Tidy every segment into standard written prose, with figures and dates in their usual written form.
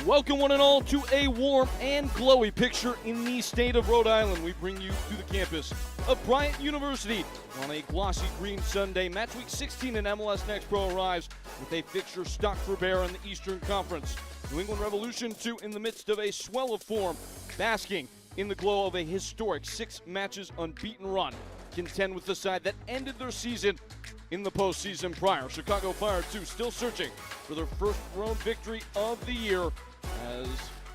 Welcome one and all to a warm and glowy picture in the state of Rhode Island. We bring you to the campus of Bryant University on a glossy green Sunday. Match week 16 in MLS Next Pro arrives with a fixture stocked for bear in the Eastern Conference. New England Revolution 2 in the midst of a swell of form, basking in the glow of a historic 6 matches unbeaten run, contend with the side that ended their season in the postseason prior. Chicago Fire 2 still searching for their first road victory of the year as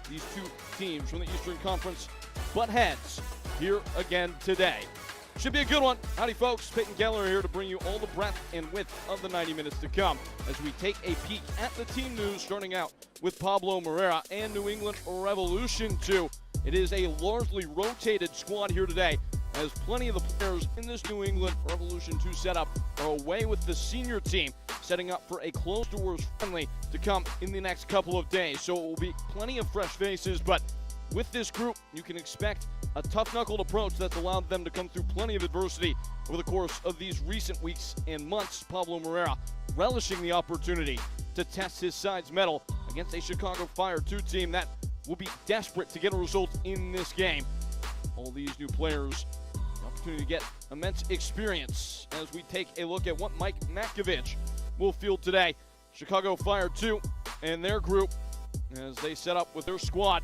these two teams from the Eastern Conference butt heads here again today. Should be a good one. Howdy folks, Peyton Geller here to bring you all the breadth and width of the 90 minutes to come as we take a peek at the team news, starting out with Pablo Moreira and New England Revolution 2. It is a largely rotated squad here today, as plenty of the players in this New England Revolution 2 setup are away with the senior team, setting up for a closed-doors friendly to come in the next couple of days. So it will be plenty of fresh faces, but with this group, you can expect a tough-knuckled approach that's allowed them to come through plenty of adversity over the course of these recent weeks and months. Pablo Moreira relishing the opportunity to test his side's mettle against a Chicago Fire 2 team that will be desperate to get a result in this game. All these new players, the opportunity to get immense experience as we take a look at what Mike Matkovich will field today. Chicago Fire 2 and their group as they set up with their squad.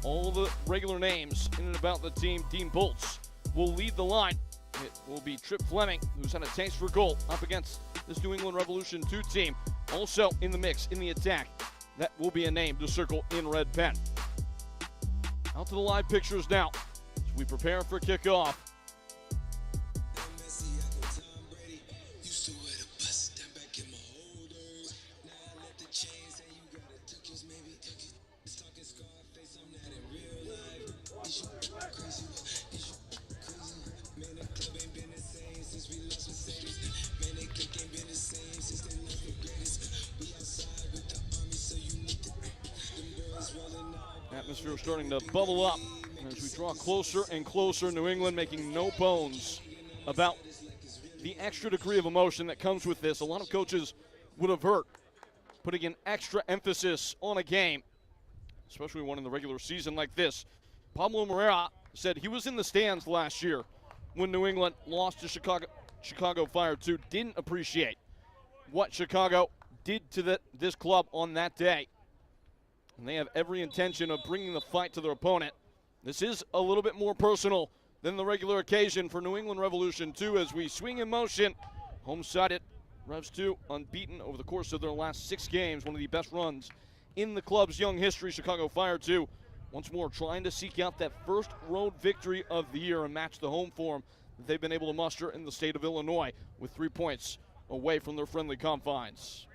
All the regular names in and about the team. Dean Bolts will lead the line. It will be Trip Fleming, who's had a taste for goal up against this New England Revolution 2 team. Also in the mix in the attack, that will be a name to circle in red pen. Out to the live pictures now as we prepare for kickoff. Atmosphere starting to bubble up as we draw closer and closer. New England making no bones about the extra degree of emotion that comes with this. A lot of coaches would avert putting an extra emphasis on a game, especially one in the regular season like this. Pablo Moreira said he was in the stands last year when New England lost to Chicago Fire 2, didn't appreciate what Chicago did to this club on that day. And they have every intention of bringing the fight to their opponent. This is a little bit more personal than the regular occasion for New England Revolution 2 as we swing in motion. Home-sided, Revs 2 unbeaten over the course of their last 6 games. One of the best runs in the club's young history. Chicago Fire 2 once more trying to seek out that first road victory of the year and match the home form that they've been able to muster in the state of Illinois with 3 points away from their friendly confines.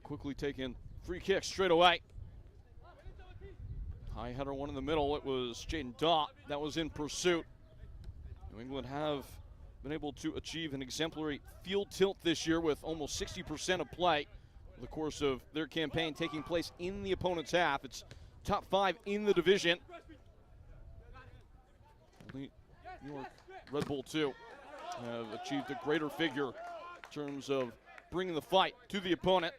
Quickly taking free kick straight away. High header one in the middle. It was Jaden Daw that was in pursuit. New England have been able to achieve an exemplary field tilt this year with almost 60% of play over the course of their campaign taking place in the opponent's half. It's top 5 in the division. New York Red Bull 2 have achieved a greater figure in terms of bringing the fight to the opponent.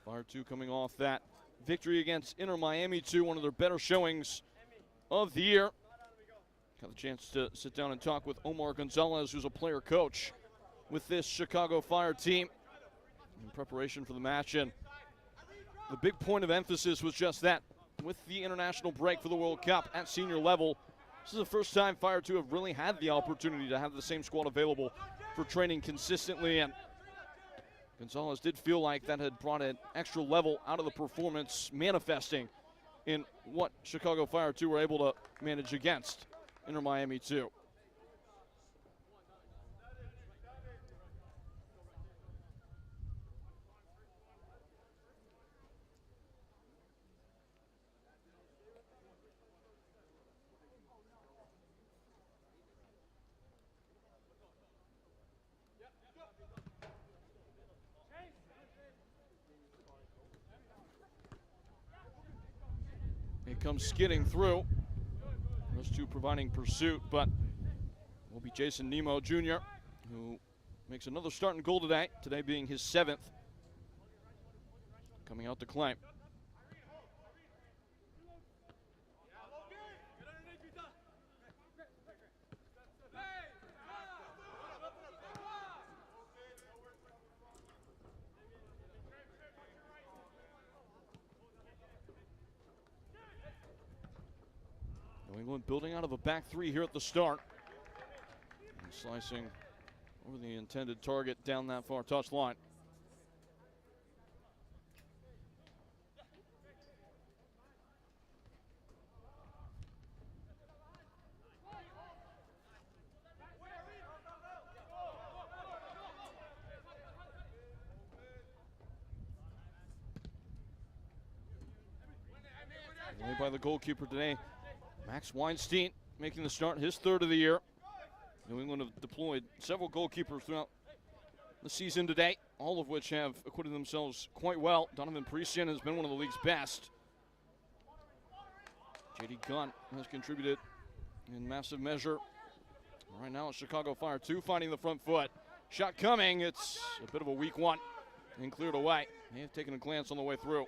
Fire 2 coming off that victory against Inter Miami 2, one of their better showings of the year. Got the chance to sit down and talk with Omar Gonzalez, who's a player coach with this Chicago Fire team in preparation for the match. And the big point of emphasis was just that. With the international break for the World Cup at senior level, this is the first time Fire 2 have really had the opportunity to have the same squad available for training consistently. And Gonzalez did feel like that had brought an extra level out of the performance, manifesting in what Chicago Fire 2 were able to manage against Inter Miami 2. He comes skidding through. Those two providing pursuit, but will be Jason Nemo Jr., who makes another start and goal today being his 7th. Coming out to claim. New England building out of a back three here at the start. And slicing over the intended target down that far touchline. Only by the goalkeeper today, Max Weinstein, making the start, his 3rd of the year. New England have deployed several goalkeepers throughout the season today, all of which have acquitted themselves quite well. Donovan Preston has been one of the league's best. J.D. Gunn has contributed in massive measure. Right now it's Chicago Fire 2 finding the front foot. Shot coming, it's a bit of a weak one and cleared away. They have taken a glance on the way through.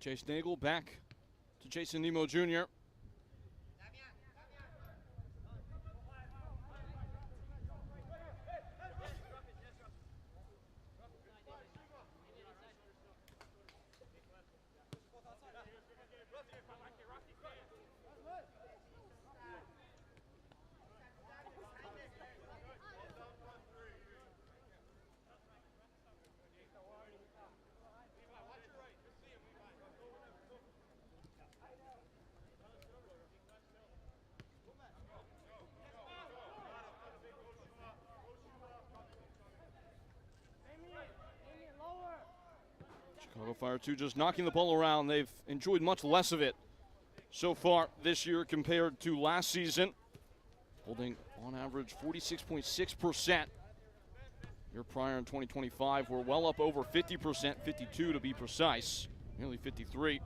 Chase Nagel back to Jason Nemo Jr. Chicago Fire 2 just knocking the ball around. They've enjoyed much less of it so far this year compared to last season, holding on average 46.6%. Year prior in 2025, we're well up over 50%, 52 to be precise, nearly 53.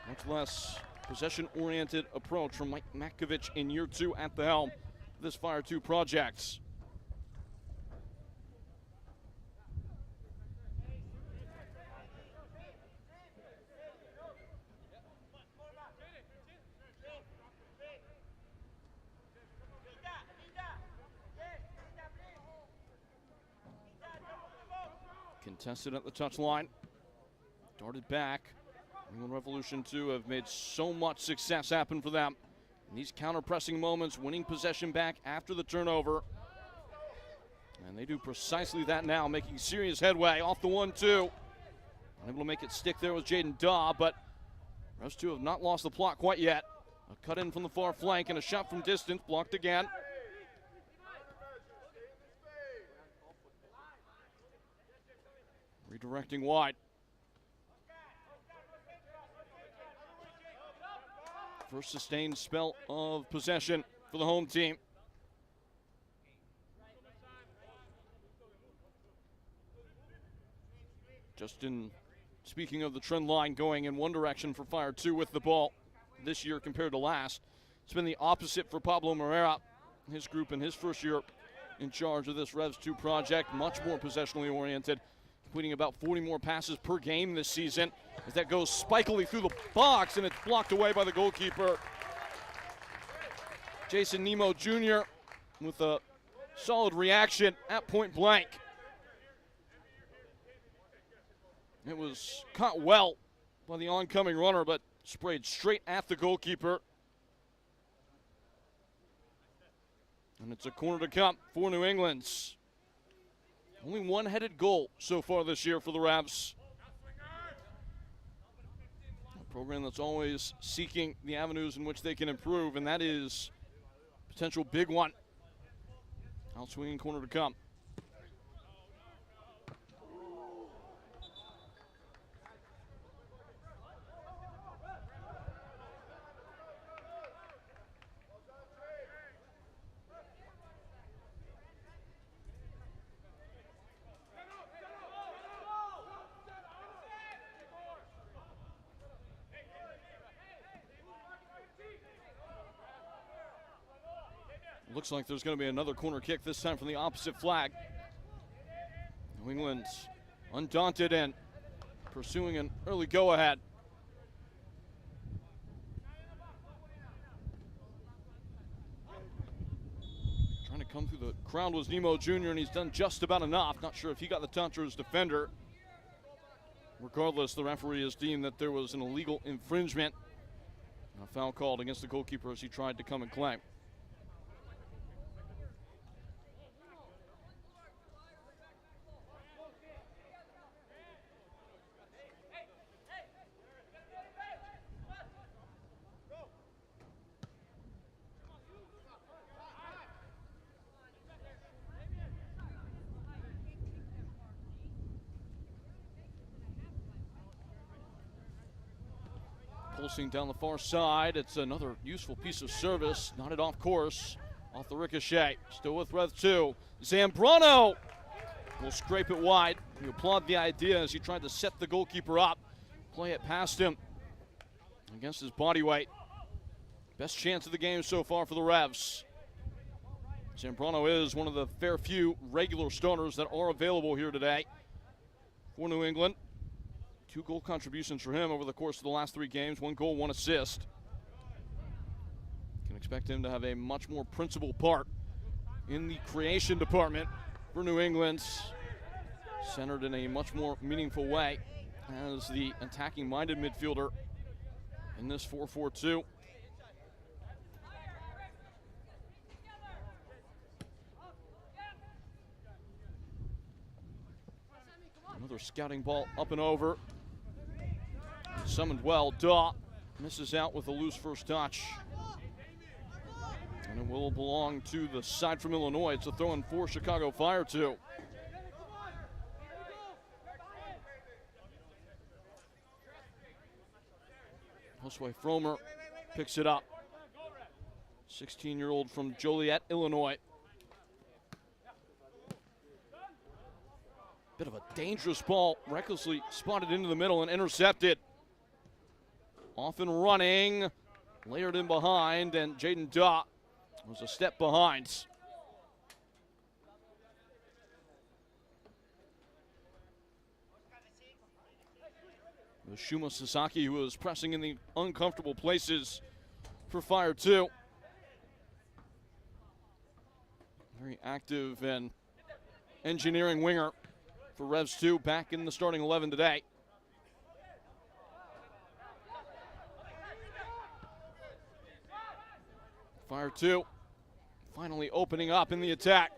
Much less possession-oriented approach from Mike Matkovich in year 2 at the helm of this Fire 2 project. Contested at the touchline, darted back. New England Revolution 2 have made so much success happen for them in these counter-pressing moments, winning possession back after the turnover. And they do precisely that now, making serious headway off the 1-2. Unable to make it stick there with Jaden Daw, but those two have not lost the plot quite yet. A cut in from the far flank and a shot from distance, blocked again. Redirecting wide. First sustained spell of possession for the home team. Justin, speaking of the trend line going in one direction for Fire 2 with the ball this year compared to last, it's been the opposite for Pablo Moreira. His group in his first year in charge of this Revs 2 project, much more possessionally oriented, completing about 40 more passes per game this season as that goes spikily through the box and it's blocked away by the goalkeeper. Jason Nemo Jr. with a solid reaction at point blank. It was caught well by the oncoming runner, but sprayed straight at the goalkeeper. And it's a corner to come for New England's. Only one headed goal so far this year for the Revs. Program that's always seeking the avenues in which they can improve, and that is potential big one. Out swinging corner to come. Looks like there's going to be another corner kick, this time from the opposite flag. New England's undaunted and pursuing an early go-ahead. Trying to come through the crowd was Nemo Jr., and he's done just about enough. Not sure if he got the touch or his defender. Regardless, the referee has deemed that there was an illegal infringement. A foul called against the goalkeeper as he tried to come and claim. Pulsing down the far side, it's another useful piece of service. Knotted off course, off the ricochet. Still with Rev 2. Zambrano will scrape it wide. We applaud the idea as he tried to set the goalkeeper up, play it past him against his body weight. Best chance of the game so far for the Revs. Zambrano is one of the fair few regular starters that are available here today for New England. 2 goal contributions for him over the course of the last 3 games. 1 goal, 1 assist. Can expect him to have a much more principal part in the creation department for New England. Centered in a much more meaningful way as the attacking-minded midfielder in this 4-4-2. Another scouting ball up and over. Summoned well. Daw misses out with a loose first touch. And it will belong to the side from Illinois. It's a throw-in for Chicago Fire 2. Josue Fromer picks it up. 16-year-old from Joliet, Illinois. Bit of a dangerous ball, recklessly spotted into the middle and intercepted. Off and running, layered in behind, and Jaden Daw was a step behind. The Shuma Sasaki, who was pressing in the uncomfortable places for Fire 2. Very active and engineering winger for Revs 2, back in the starting 11 today. Fire 2 finally opening up in the attack.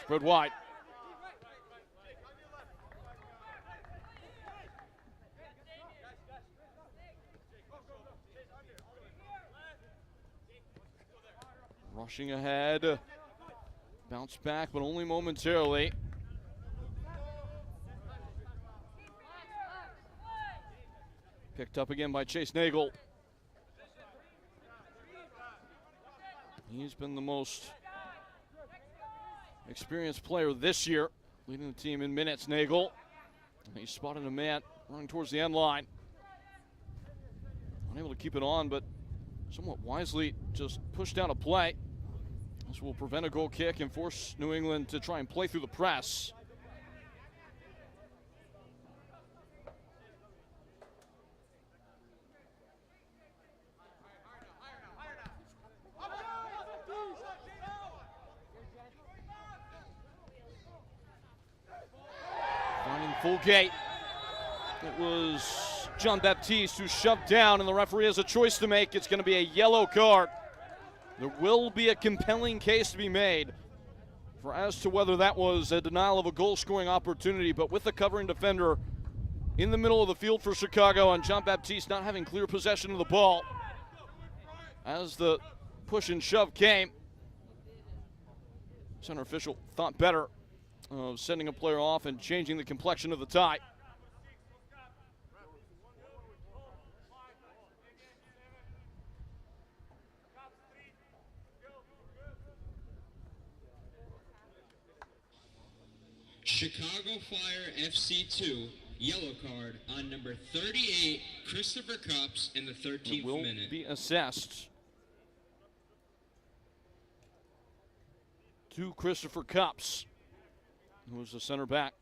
Spread wide. Rushing ahead. Bounce back, but only momentarily. Picked up again by Chase Nagel. He's been the most experienced player this year, leading the team in minutes, Nagel. And he spotted a man running towards the end line. Unable to keep it on, but somewhat wisely just pushed out a play. This will prevent a goal kick and force New England to try and play through the press. Full gate. It was John Baptiste who shoved down, and the referee has a choice to make. It's going to be a yellow card. There will be a compelling case to be made for as to whether that was a denial of a goal-scoring opportunity, but with the covering defender in the middle of the field for Chicago, and Jean-Baptiste not having clear possession of the ball. As the push and shove came, center official thought better of sending a player off and changing the complexion of the tie. Chicago Fire FC 2, yellow card on number 38, Christopher Cups, in the 13th will minute. Be assessed to Christopher Cups, who was the center back.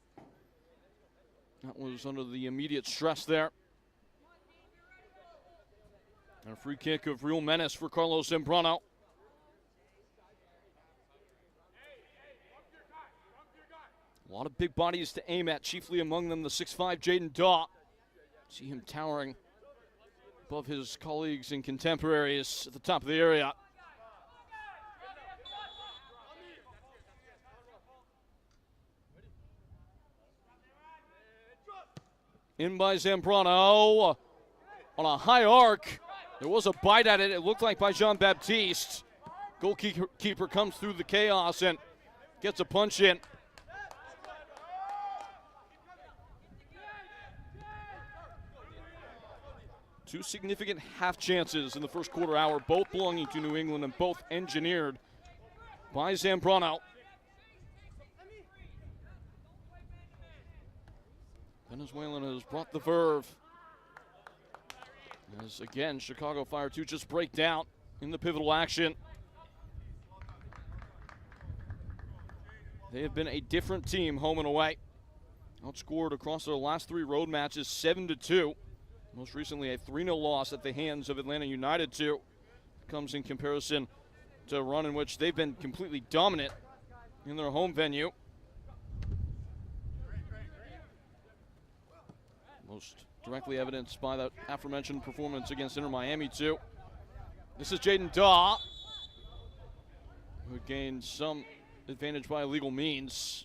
That was under the immediate stress there. And a free kick of real menace for Carlos Zambrano. A lot of big bodies to aim at, chiefly among them the 6'5" Jaden Daw. See him towering above his colleagues and contemporaries at the top of the area. In by Zambrano on a high arc. There was a bite at it. It looked like by Jean-Baptiste. Goalkeeper comes through the chaos and gets a punch in. Two significant half chances in the first quarter hour, both belonging to New England and both engineered by Zambrano. Venezuelan has brought the verve. As again, Chicago Fire 2 just break down in the pivotal action. They have been a different team home and away. Outscored across their last 3 road matches 7-2. Most recently a 3-0 loss at the hands of Atlanta United 2. Comes in comparison to a run in which they've been completely dominant in their home venue. Most directly evidenced by that aforementioned performance against Inter Miami 2. This is Jaden Daw, who gained some advantage by illegal means.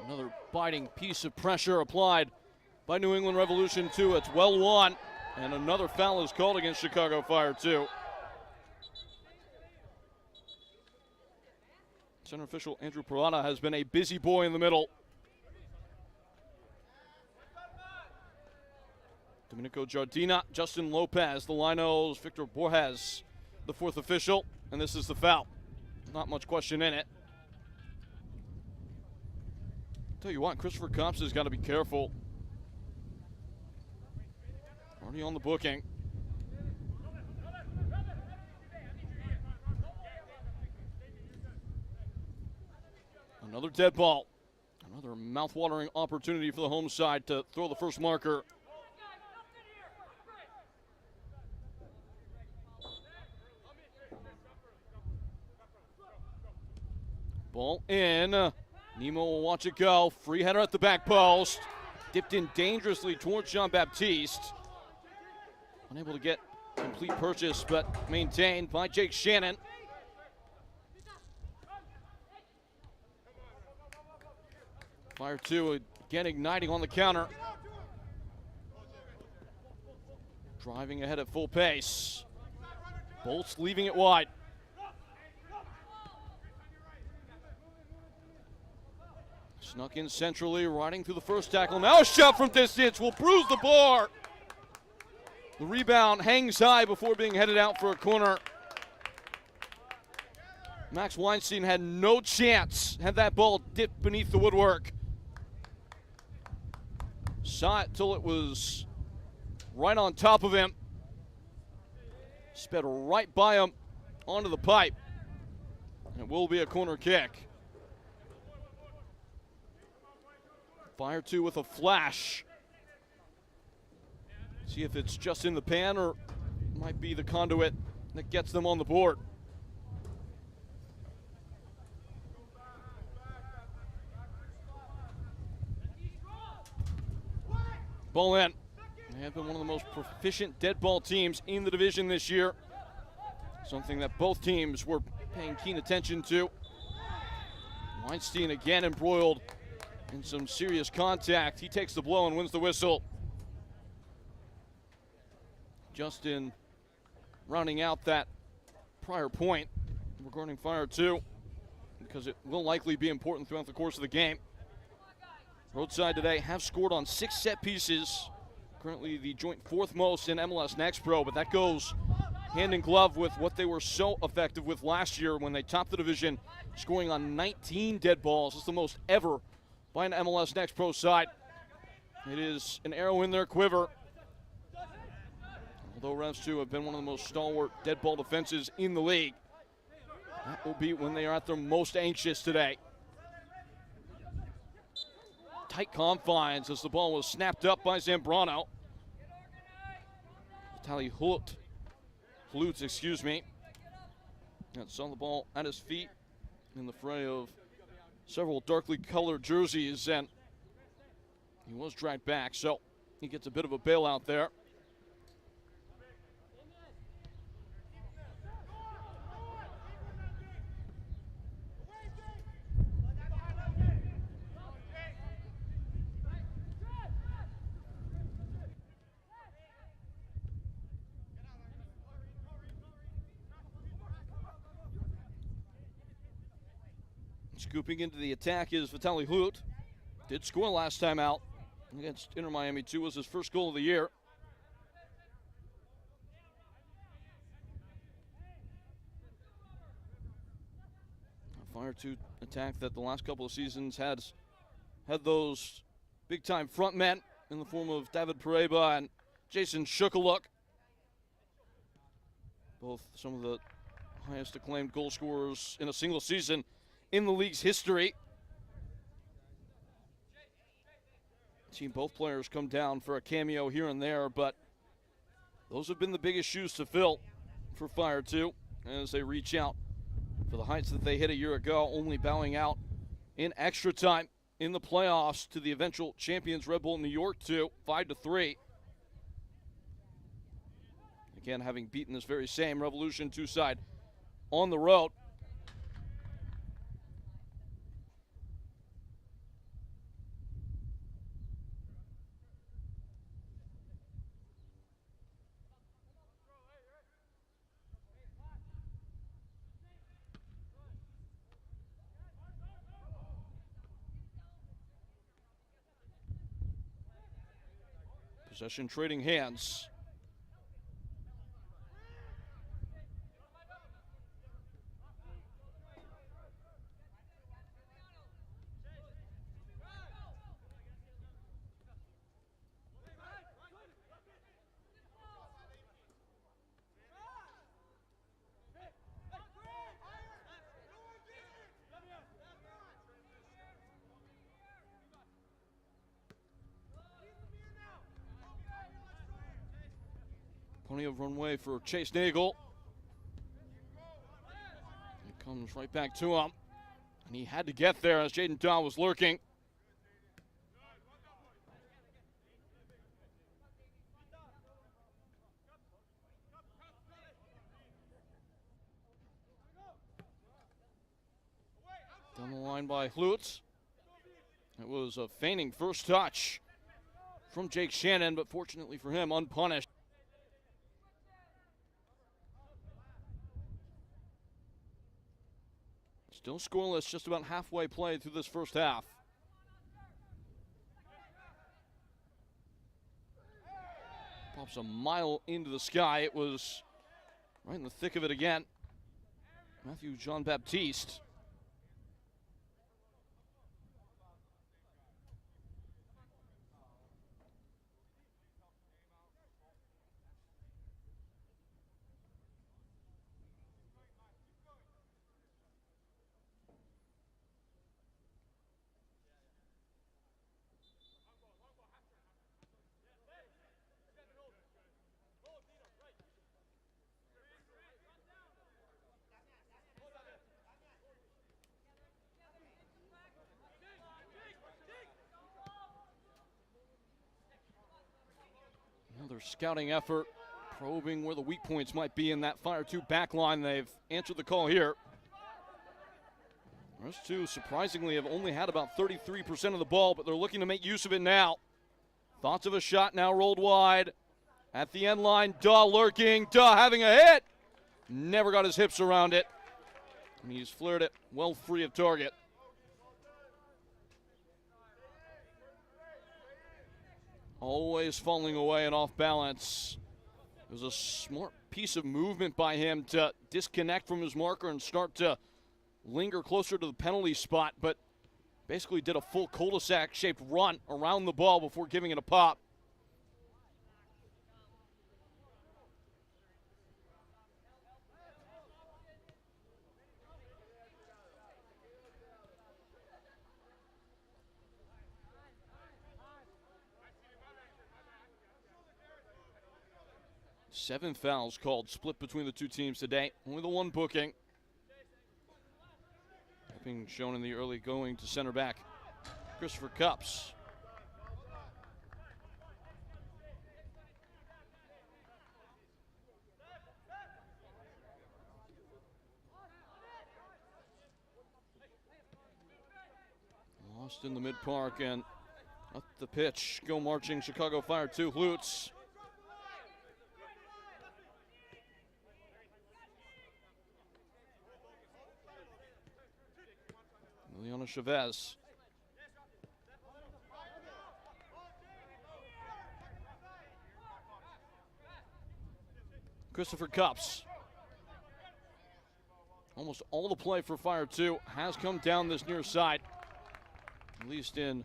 Another biting piece of pressure applied by New England Revolution 2. It's well won, and another foul is called against Chicago Fire 2. Center official Andrew Parada has been a busy boy in the middle. Domenico Giardina, Justin Lopez, the Linos, Victor Borges, the 4th official, and this is the foul. Not much question in it. Tell you what, Christopher Cups has got to be careful. Already on the booking. Another dead ball. Another mouth-watering opportunity for the home side to throw the first marker. Ball in. Nemo will watch it go. Free header at the back post. Dipped in dangerously towards Jean-Baptiste. Unable to get complete purchase, but maintained by Jake Shannon. Fire 2 again igniting on the counter. Driving ahead at full pace. Bolts leaving it wide. Snuck in centrally, riding through the first tackle. Now a shot from distance will bruise the bar. The rebound hangs high before being headed out for a corner. Max Weinstein had no chance had that ball dipped beneath the woodwork. Saw it till it was right on top of him. Sped right by him onto the pipe. And it will be a corner kick. Fire 2 with a flash. See if it's just in the pan or might be the conduit that gets them on the board. Ball in. They have been one of the most proficient dead ball teams in the division this year. Something that both teams were paying keen attention to. Weinstein again embroiled in some serious contact. He takes the blow and wins the whistle. Justin rounding out that prior point regarding Fire 2 because it will likely be important throughout the course of the game. Roadside today have scored on 6 set pieces, currently the joint 4th most in MLS Next Pro, but that goes hand in glove with what they were so effective with last year when they topped the division, scoring on 19 dead balls. It's the most ever by an MLS Next Pro side. It is an arrow in their quiver. Although Revs 2 have been one of the most stalwart dead ball defenses in the league, that will be when they are at their most anxious today. Tight confines as the ball was snapped up by Zambrano. Vitaly Hlutz, excuse me. And saw the ball at his feet in the fray of several darkly colored jerseys, and he was dragged back, so he gets a bit of a bailout there. Scooping into the attack is Vitaly Hlutz. Did score last time out against Inter Miami 2, was his first goal of the year. A Fire 2 attack that the last couple of seasons had those big-time front men in the form of David Pareba and Jason Shukaluk. Both some of the highest acclaimed goal scorers in a single season in the league's history. Seen both players come down for a cameo here and there, but those have been the biggest shoes to fill for Fire 2 as they reach out for the heights that they hit a year ago, only bowing out in extra time in the playoffs to the eventual champions Red Bull New York 2, 5-3. Again, having beaten this very same Revolution 2 side on the road. Possession trading hands. Plenty of runway for Chase Nagel. It comes right back to him. And he had to get there as Jaden Daw was lurking. Down the line by Hlutz. It was a feigning first touch from Jake Shannon, but fortunately for him, unpunished. Still scoreless, just about halfway played through this first half. Pops a mile into the sky. It was right in the thick of it again. Matthew Jean-Baptiste. Another scouting effort, probing where the weak points might be in that Fire 2 back line. They've answered the call here. Those two, surprisingly, have only had about 33% of the ball, but they're looking to make use of it now. Thoughts of a shot now rolled wide. At the end line, Daw lurking. Daw having a hit. Never got his hips around it. And he's flared it well free of target. Always falling away and off balance. It was a smart piece of movement by him to disconnect from his marker and start to linger closer to the penalty spot, but basically did a full cul-de-sac-shaped run around the ball before giving it a pop. Seven fouls called, split between the two teams today. Only the one booking. Being shown in the early going to center back, Christopher Cups. Lost in the mid-park and up the pitch. Go marching Chicago Fire 2, Lutz. Leona Chavez. Christopher Cups. Almost all the play for Fire 2 has come down this near side, at least in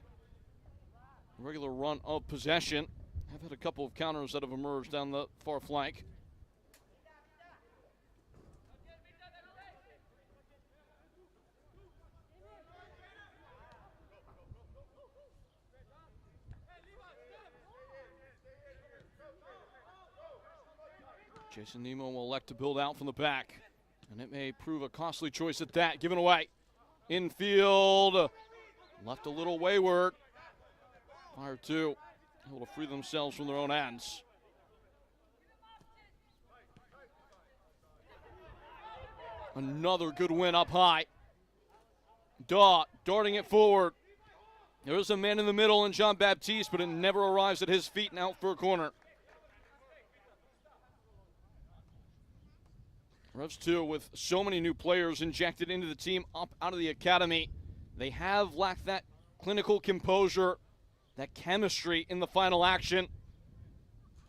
the regular run of possession. Have had a couple of counters that have emerged down the far flank. Jason Nemo will elect to build out from the back, and it may prove a costly choice at that. Given away. Infield, left a little wayward. Fire 2 able to free themselves from their own ends. Another good win up high. Daw darting it forward. There is a man in the middle in Jean Baptiste, but it never arrives at his feet and out for a corner. Revs 2, with so many new players injected into the team up out of the academy, they have lacked that clinical composure, that chemistry in the final action.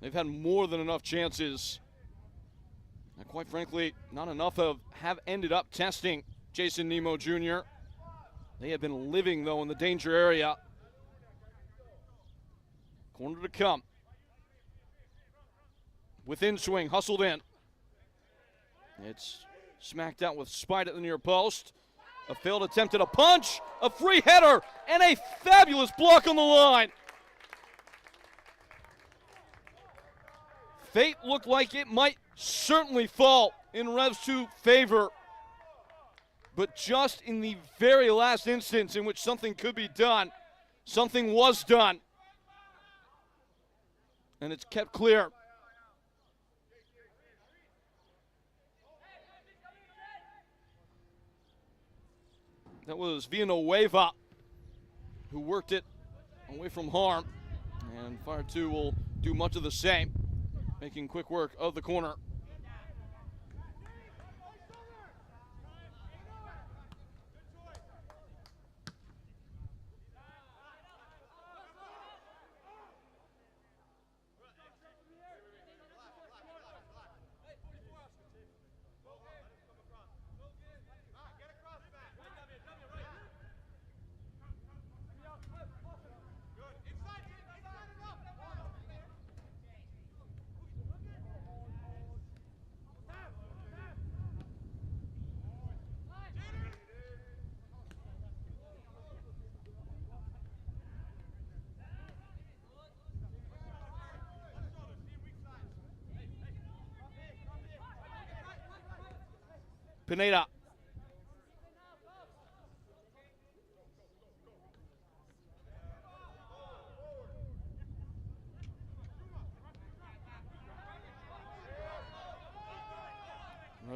They've had more than enough chances. And quite frankly, not enough have ended up testing Jason Nemo Jr. They have been living, though, in the danger area. Corner to come. Within swing, hustled in. It's smacked out with spite at the near post. A failed attempt at a punch, a free header, and a fabulous block on the line. Fate looked like it might certainly fall in Revs 2's favor. But just in the very last instance in which something could be done, something was done. And it's kept clear. That was Villanueva who worked it away from harm. And Fire 2 will do much of the same, making quick work of the corner. Pineda.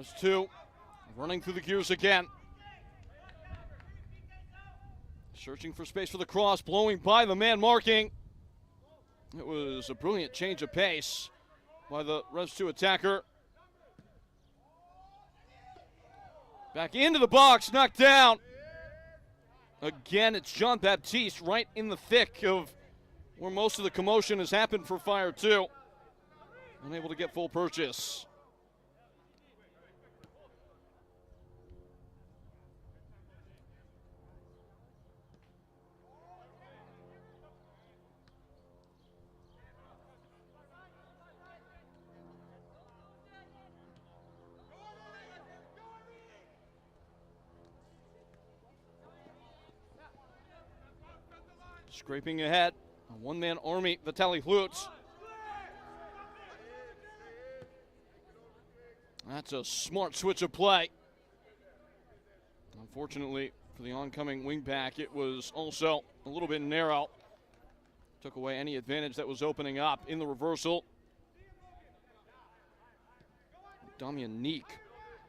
There's two. Running through the gears again. Searching for space for the cross, blowing by the man marking. It was a brilliant change of pace by the Res 2 attacker. Back into the box, knocked down. Again, it's Jean Baptiste right in the thick of where most of the commotion has happened for Fire 2. Unable to get full purchase. Scraping ahead, a one-man army, Vitaly Hlutz. That's a smart switch of play. Unfortunately, for the oncoming wingback, it was also a little bit narrow. Took away any advantage that was opening up in the reversal. Damian Neek,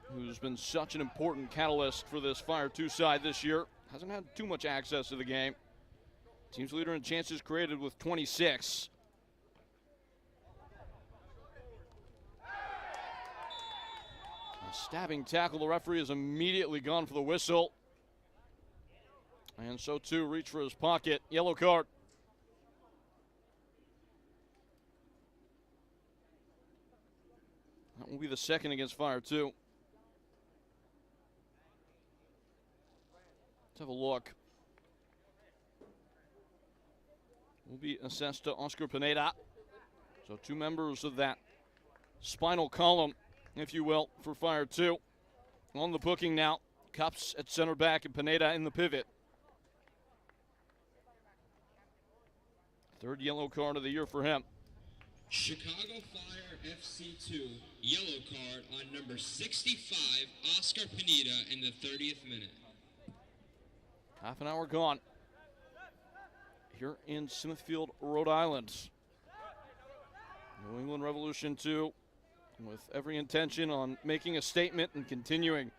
who's been such an important catalyst for this Fire 2 side this year, hasn't had too much access to the game. Team's leader in chances created with 26. A stabbing tackle. The referee has immediately gone for the whistle. And so too, reach for his pocket. Yellow card. That will be the second against Fire 2. Let's have a look. Will be assessed to Oscar Pineda. So two members of that spinal column, if you will, for Fire 2. On the booking now. Cups at center back and Pineda in the pivot. Third yellow card of the year for him. Chicago Fire FC2, yellow card on number 65, Oscar Pineda in the 30th minute. Half an hour gone here in Smithfield, Rhode Island. New England Revolution 2 with every intention on making a statement and continuing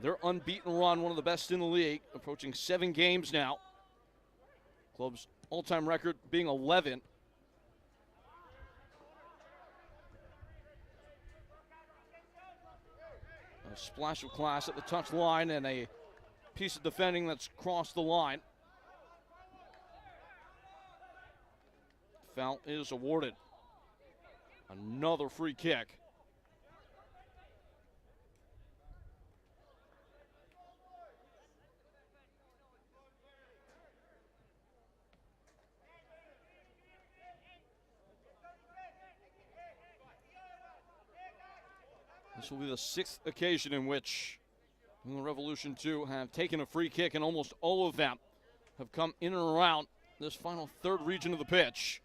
their unbeaten run, one of the best in the league, approaching 7 games now. Club's all-time record being 11. A splash of class at the touch line and a piece of defending that's crossed the line. Foul is awarded. Another free kick. This will be the 6th occasion in which the Revolution 2 have taken a free kick, and almost all of them have come in and around this final third region of the pitch.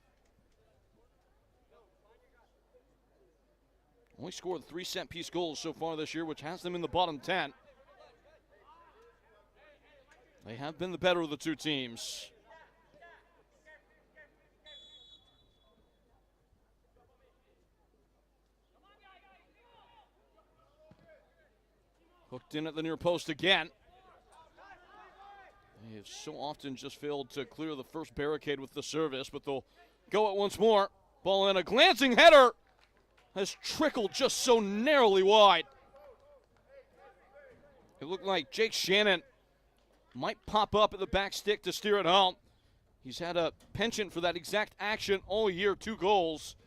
Only scored 3 set-piece goals so far this year, which has them in the bottom 10. They have been the better of the two teams. Hooked in at the near post again. They have so often just failed to clear the first barricade with the service, but they'll go it once more. Ball in, a glancing header has trickled just so narrowly wide. It looked like Jake Shannon might pop up at the back stick to steer it home. He's had a penchant for that exact action all year, 2 goals.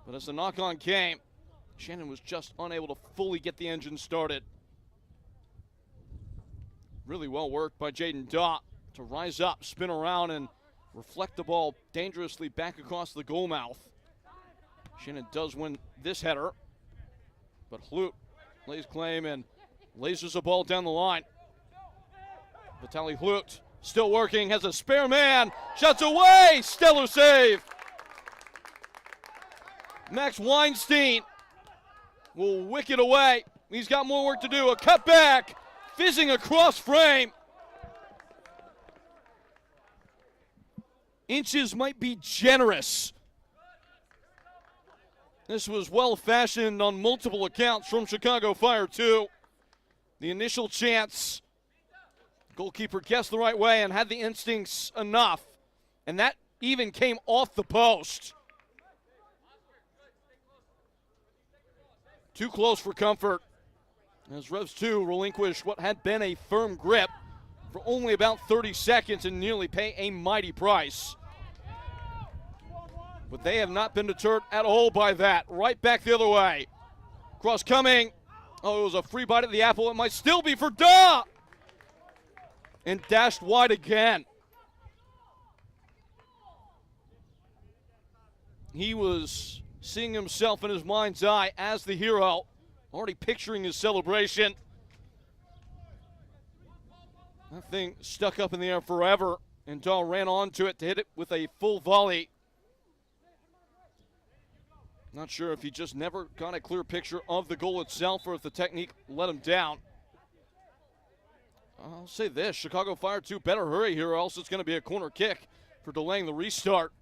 But as the knock-on came, Shannon was just unable to fully get the engine started. Really well worked by Jaden Daw to rise up, spin around, and reflect the ball dangerously back across the goal mouth. Shannon does win this header, but Hlutz lays claim and lasers a ball down the line. Vitaly Hlutz still working, has a spare man, shots away, stellar save. Max Weinstein will wick it away. He's got more work to do. A cutback, fizzing across frame. Inches might be generous This was well-fashioned on multiple accounts from Chicago Fire, too. The initial chance, goalkeeper guessed the right way and had the instincts enough, and that even came off the post. Too close for comfort, as Revs 2 relinquished what had been a firm grip for only about 30 seconds and nearly pay a mighty price. But they have not been deterred at all by that. Right back the other way. Cross coming. Oh, it was a free bite at the apple. It might still be for Daw. And dashed wide again. He was seeing himself in his mind's eye as the hero, already picturing his celebration. That thing stuck up in the air forever, and Daw ran onto it to hit it with a full volley. Not sure if he just never got a clear picture of the goal itself or if the technique let him down. I'll say this, Chicago Fire 2 better hurry here or else it's going to be a corner kick for delaying the restart.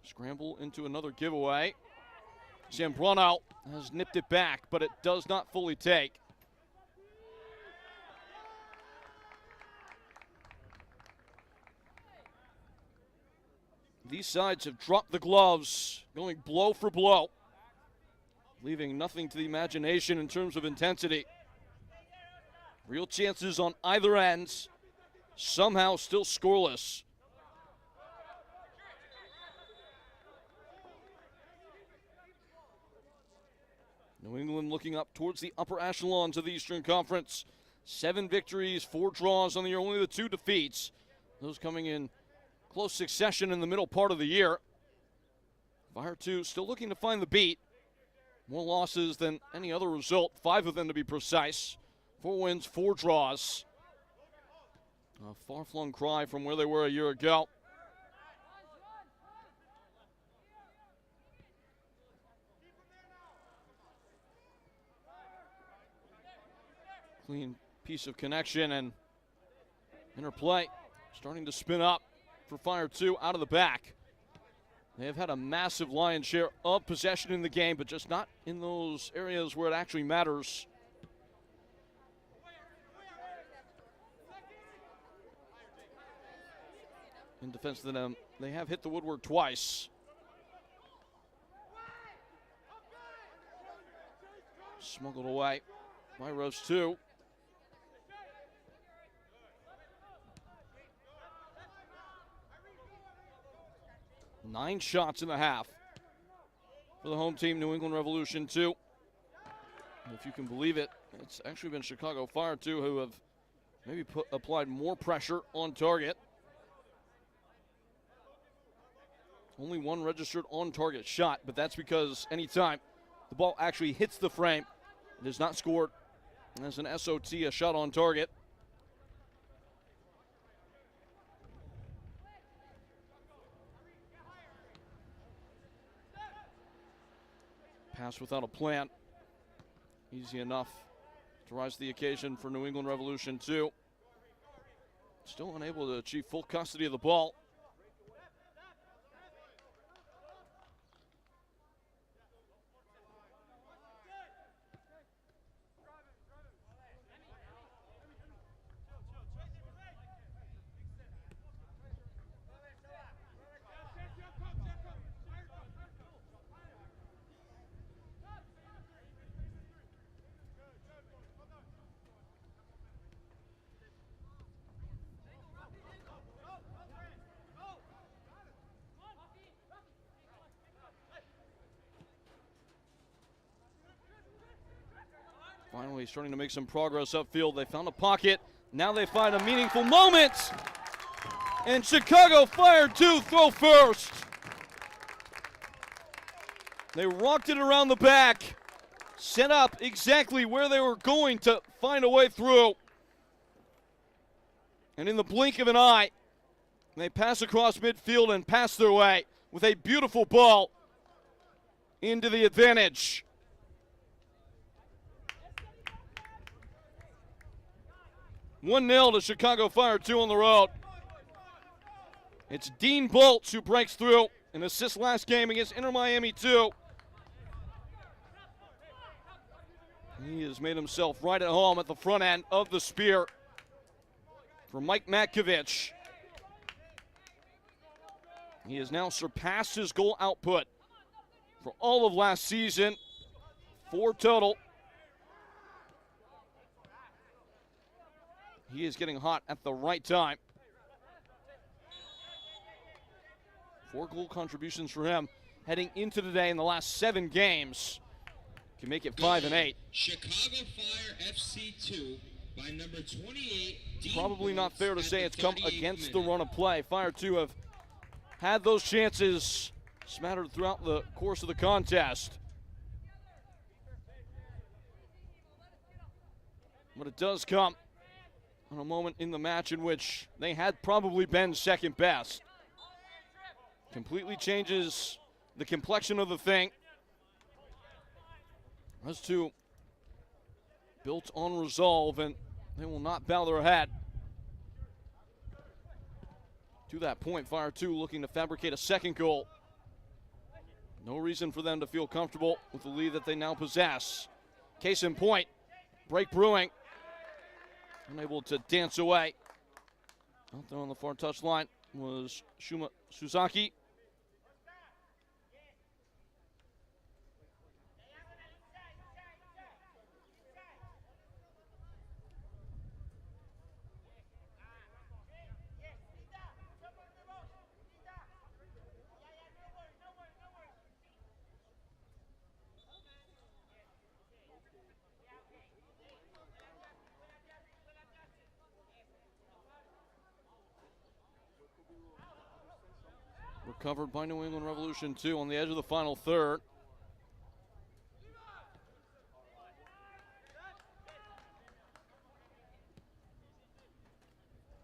Scramble into another giveaway. Zambrano has nipped it back, but it does not fully take. These sides have dropped the gloves, going blow for blow, leaving nothing to the imagination in terms of intensity. Real chances on either end, somehow still scoreless. New England looking up towards the upper echelons of the Eastern Conference. 7 victories, 4 draws on the year, only the 2 defeats. Those coming in close succession in the middle part of the year. Fire 2 still looking to find the beat. More losses than any other result, 5 of them to be precise. 4 wins, 4 draws. A far-flung cry from where they were a year ago. Clean piece of connection and interplay starting to spin up for Fire 2 out of the back. They have had a massive lion's share of possession in the game, but just not in those areas where it actually matters. In defense of them, they have hit the woodwork twice. Smuggled away by Revs 2. Nine shots in the half for the home team, New England Revolution 2. If you can believe it, it's actually been Chicago Fire 2 who have maybe applied more pressure on target. Only 1 registered on-target shot, but that's because anytime the ball actually hits the frame, it is not scored as an SOT, a shot on target. Pass without a plan. Easy enough to rise to the occasion for New England Revolution 2. Still unable to achieve full custody of the ball. Finally starting to make some progress upfield. They found a pocket. Now they find a meaningful moment. And Chicago Fire 2 throw first. They rocked it around the back. Set up exactly where they were going to find a way through. And in the blink of an eye, they pass across midfield and pass their way with a beautiful ball into the advantage. 1-0 to Chicago Fire 2 on the road. It's Dean Bolts who breaks through. An assist last game against Inter Miami 2. He has made himself right at home at the front end of the spear for Mike Matkovich. He has now surpassed his goal output for all of last season. 4 total. He is getting hot at the right time. 4 goal contributions for him heading into today in the last 7 games. Can make it 5 and 8. Chicago Fire FC 2 by number 28. Probably not fair to say it's come against the run of play. Fire 2 have had those chances smattered throughout the course of the contest. But it does come on a moment in the match in which they had probably been second best. Completely changes the complexion of the thing. Those two built on resolve, and they will not bow their head. To that point, Fire 2 looking to fabricate a second goal. No reason for them to feel comfortable with the lead that they now possess. Case in point, break brewing. Unable to dance away. Out there on the far touchline was Shuma Suzaki. Recovered by New England Revolution 2 on the edge of the final third.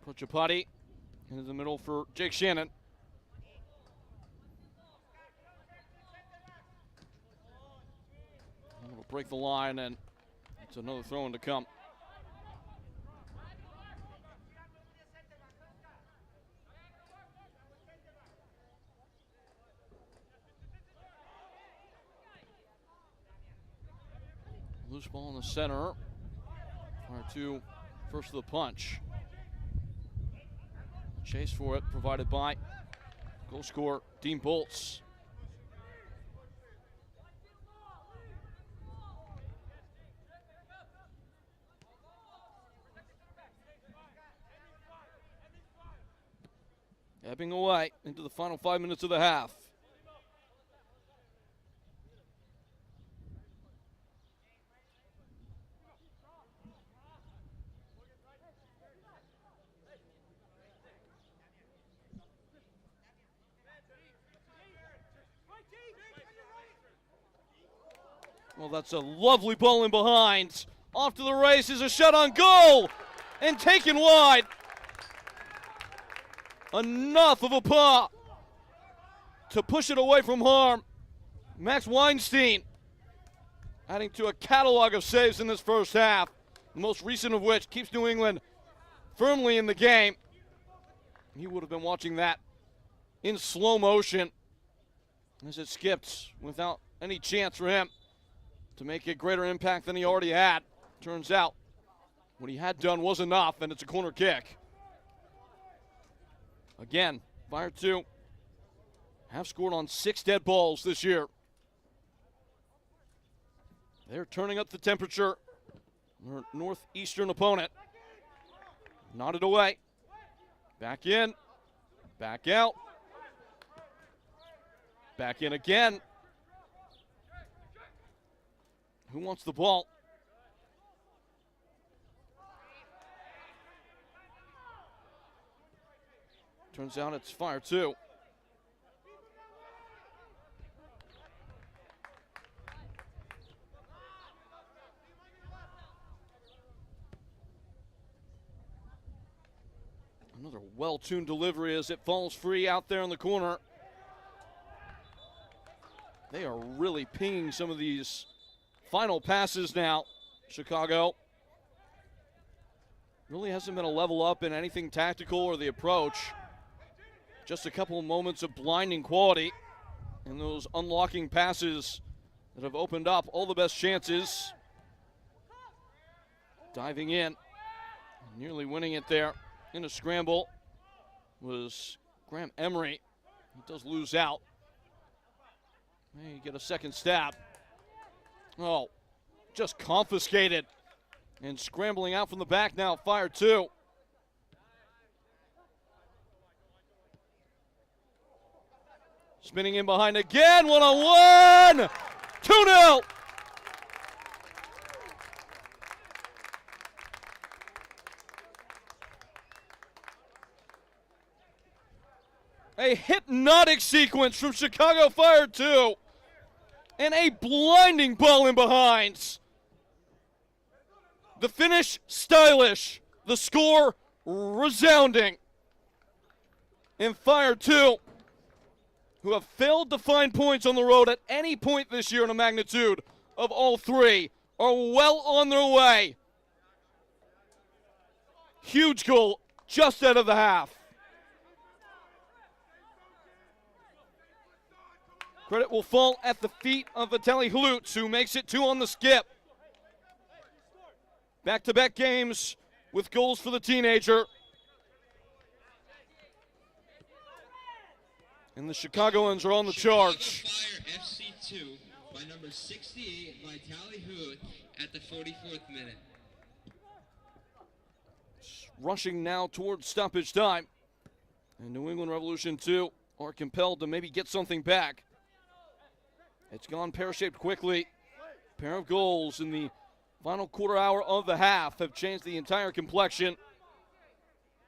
Prochapati into the middle for Jake Shannon. It'll break the line, and it's another throw-in to come. Loose ball in the center. Fire 2 first to the punch. Chase for it provided by goal scorer Dean Bolts. Ebbing away into the final 5 minutes of the half. Well, that's a lovely ball in behind. Off to the races, a shot on goal, and taken wide. Enough of a pop to push it away from harm. Max Weinstein adding to a catalog of saves in this first half, the most recent of which keeps New England firmly in the game. He would have been watching that in slow motion as it skipped without any chance for him to make a greater impact than he already had. Turns out what he had done was enough, and it's a corner kick. Again, Fire 2 have scored on 6 dead balls this year. They're turning up the temperature. Their northeastern opponent. Nodded away. Back in. Back out. Back in again. Who wants the ball? Turns out it's Fire 2. Another well-tuned delivery as it falls free out there in the corner. They are really pinging some of these final passes now, Chicago. Really hasn't been a level up in anything tactical or the approach. Just a couple of moments of blinding quality and those unlocking passes that have opened up all the best chances. Diving in, nearly winning it there in a scramble was Graham Emery. He does lose out. May get a second stab. Oh, just confiscated. And scrambling out from the back now, Fire 2. Spinning in behind again, one-on-one! 2-0! A hypnotic sequence from Chicago Fire 2. And a blinding ball in behind. The finish, stylish. The score, resounding. And Fire 2, who have failed to find points on the road at any point this year in a magnitude of all three, are well on their way. Huge goal just out of the half. Credit will fall at the feet of Vitaly Hlutz, who makes it 2 on the skip. Back-to-back games with goals for the teenager. And the Chicagoans are on the charge. Fire FC2 by number 68, Vitaly Hlutz at the 44th minute. Rushing now towards stoppage time. And New England Revolution 2 are compelled to maybe get something back. It's gone pear-shaped quickly. Pair of goals in the final quarter hour of the half have changed the entire complexion.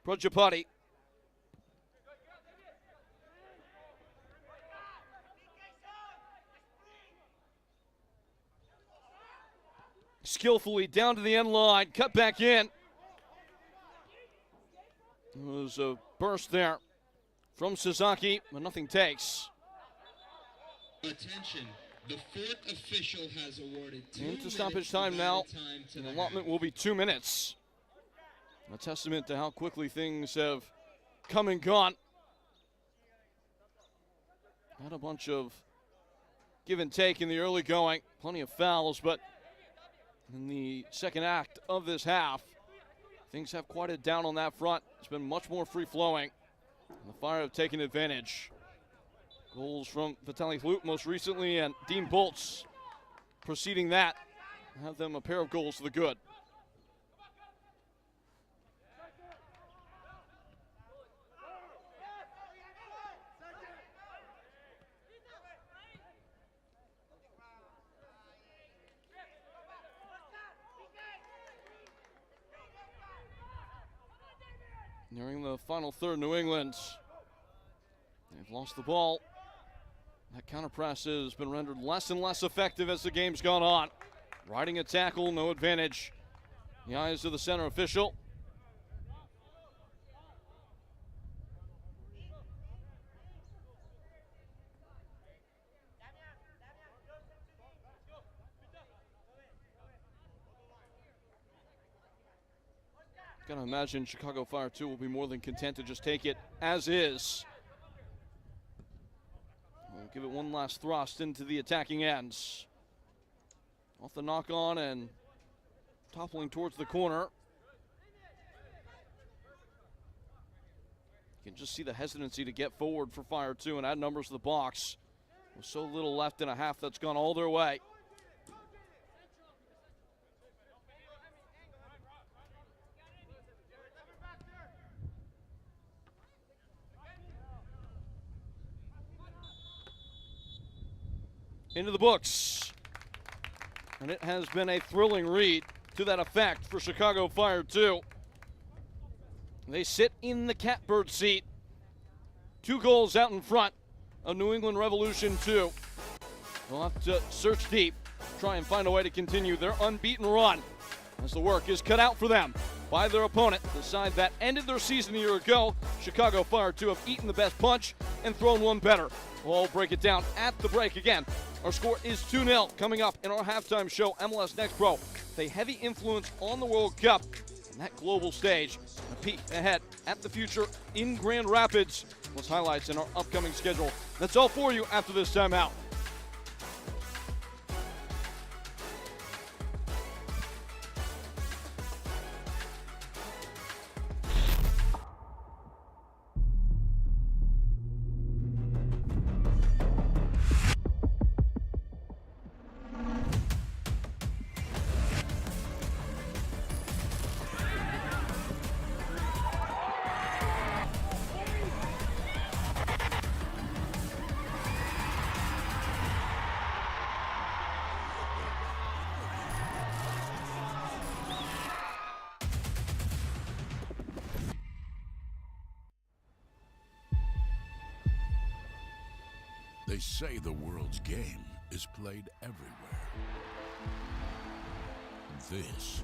Prajapati. Skillfully down to the end line, cut back in. There was a burst there from Sasaki, but nothing takes. Attention, the fourth official has awarded 2 Into minutes stoppage time now. to The the allotment half. will be 2 minutes. A testament to how quickly things have come and gone. Had a bunch of give and take in the early going. Plenty of fouls, but in the second act of this half, things have quieted down on that front. It's been much more free-flowing. The Fire have taken advantage. Goals from Vitaly Hlutz most recently, and Dean Bolts preceding that. Have them a pair of goals for the good. Nearing the final third, New England. They've lost the ball. That counter press has been rendered less and less effective as the game's gone on. Riding a tackle, no advantage. The eyes of the center official. Gotta imagine Chicago Fire 2 will be more than content to just take it as is. We'll give it one last thrust into the attacking ends. Off the knock on and toppling towards the corner. You can just see the hesitancy to get forward for Fire 2 and add numbers to the box. With so little left in a half that's gone all their way. Into the books. And it has been a thrilling read to that effect for Chicago Fire 2. They sit in the catbird seat. 2 goals out in front of New England Revolution 2. They'll have to search deep, try and find a way to continue their unbeaten run as the work is cut out for them by their opponent, the side that ended their season a year ago. Chicago Fire 2 have eaten the best punch and thrown one better. We'll break it down at the break again. Our score is 2-0. Coming up in our halftime show, MLS Next Pro, a heavy influence on the World Cup. and that global stage. A peek ahead at the future in Grand Rapids. Those highlights in our upcoming schedule. That's all for you after this timeout. They say the world's game is played everywhere. This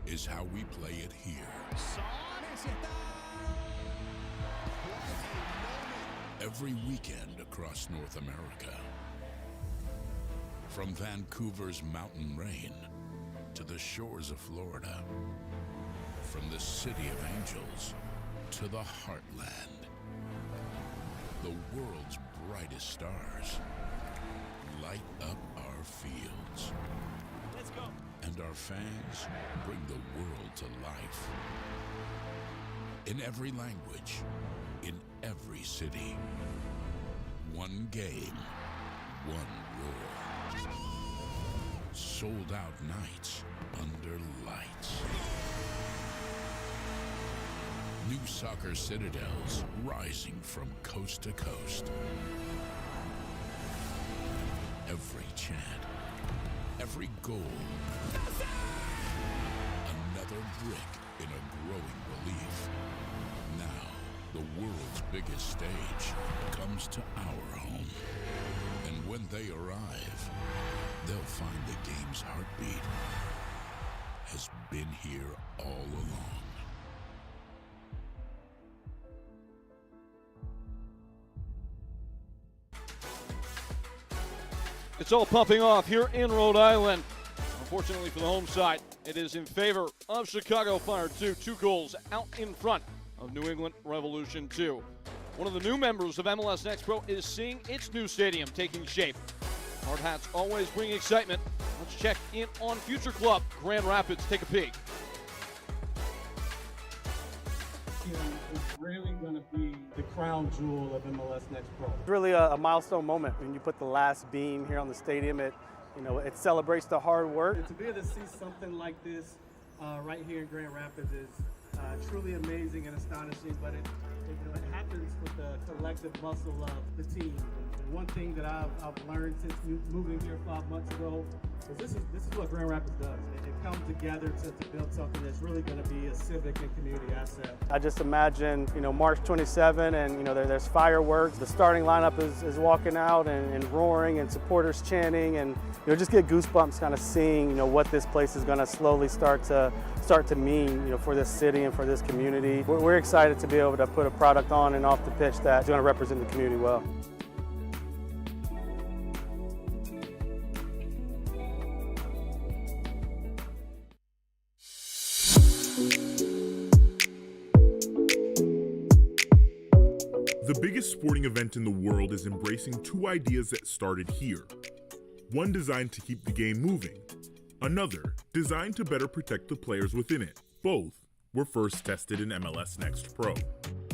is how we play it here. Every weekend across North America. From Vancouver's mountain rain to the shores of Florida. From the city of angels to the heartland. The world's brightest stars light up our fields. Let's go. And our fans bring the world to life. In every language, in every city. One game, one roar. Sold out nights under lights. New soccer citadels rising from coast to coast. Every chant, every goal, another brick in a growing relief. Now, the world's biggest stage comes to our home. And when they arrive, they'll find the game's heartbeat has been here all along. It's all pumping off here in Rhode Island. Unfortunately for the home side, it is in favor of Chicago Fire 2. 2 goals out in front of New England Revolution 2. One of the new members of MLS Next Pro is seeing its new stadium taking shape. Hard hats always bring excitement. Let's check in on future club Grand Rapids. Take a peek. It's really going to be the crown jewel of MLS Next Pro. It's really a milestone moment when you put the last beam here on the stadium. It celebrates the hard work. And to be able to see something like this right here in Grand Rapids is truly amazing and astonishing, but it happens with the collective muscle of the team. And one thing that I've learned since moving here 5 months ago is this is what Grand Rapids does. It comes together to build something that's really going to be a civic and community asset. I just imagine, March 27 and, there's fireworks. The starting lineup is walking out and roaring and supporters chanting and, just get goosebumps kind of seeing, what this place is going to slowly start to mean, for this city and for this community. We're excited to be able to put a product on and off the pitch that's going to represent the community well. The biggest sporting event in the world is embracing two ideas that started here. One designed to keep the game moving, another designed to better protect the players within it. Both were first tested in MLS Next Pro.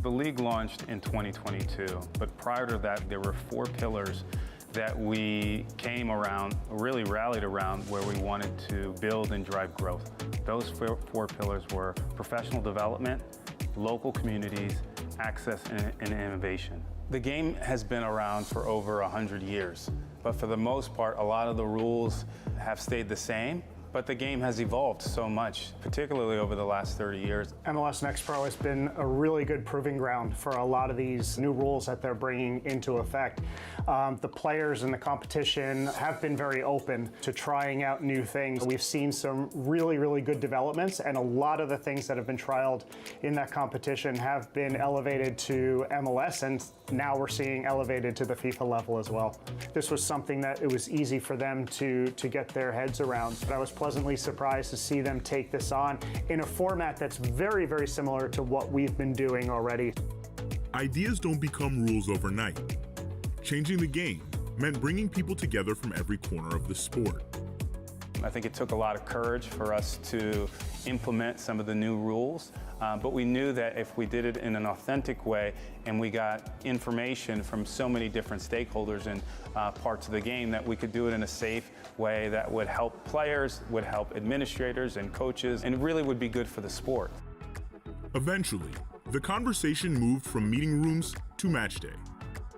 The league launched in 2022, but prior to that, there were 4 pillars that we came around, really rallied around, where we wanted to build and drive growth. Those 4 pillars were professional development, local communities, access, and innovation. The game has been around for over 100 years, but for the most part, a lot of the rules have stayed the same. But the game has evolved so much, particularly over the last 30 years. MLS Next Pro has been a really good proving ground for a lot of these new rules that they're bringing into effect. The players and the competition have been very open to trying out new things. We've seen some really, really good developments, and a lot of the things that have been trialed in that competition have been elevated to MLS, and now we're seeing elevated to the FIFA level as well. This was something that it was easy for them to get their heads around. But I was pleasantly surprised to see them take this on in a format that's very, very similar to what we've been doing already. Ideas don't become rules overnight. Changing the game meant bringing people together from every corner of the sport. I think it took a lot of courage for us to implement some of the new rules, but we knew that if we did it in an authentic way and we got information from so many different stakeholders in parts of the game, that we could do it in a safe way that would help players, would help administrators and coaches, and really would be good for the sport. Eventually, the conversation moved from meeting rooms to match day.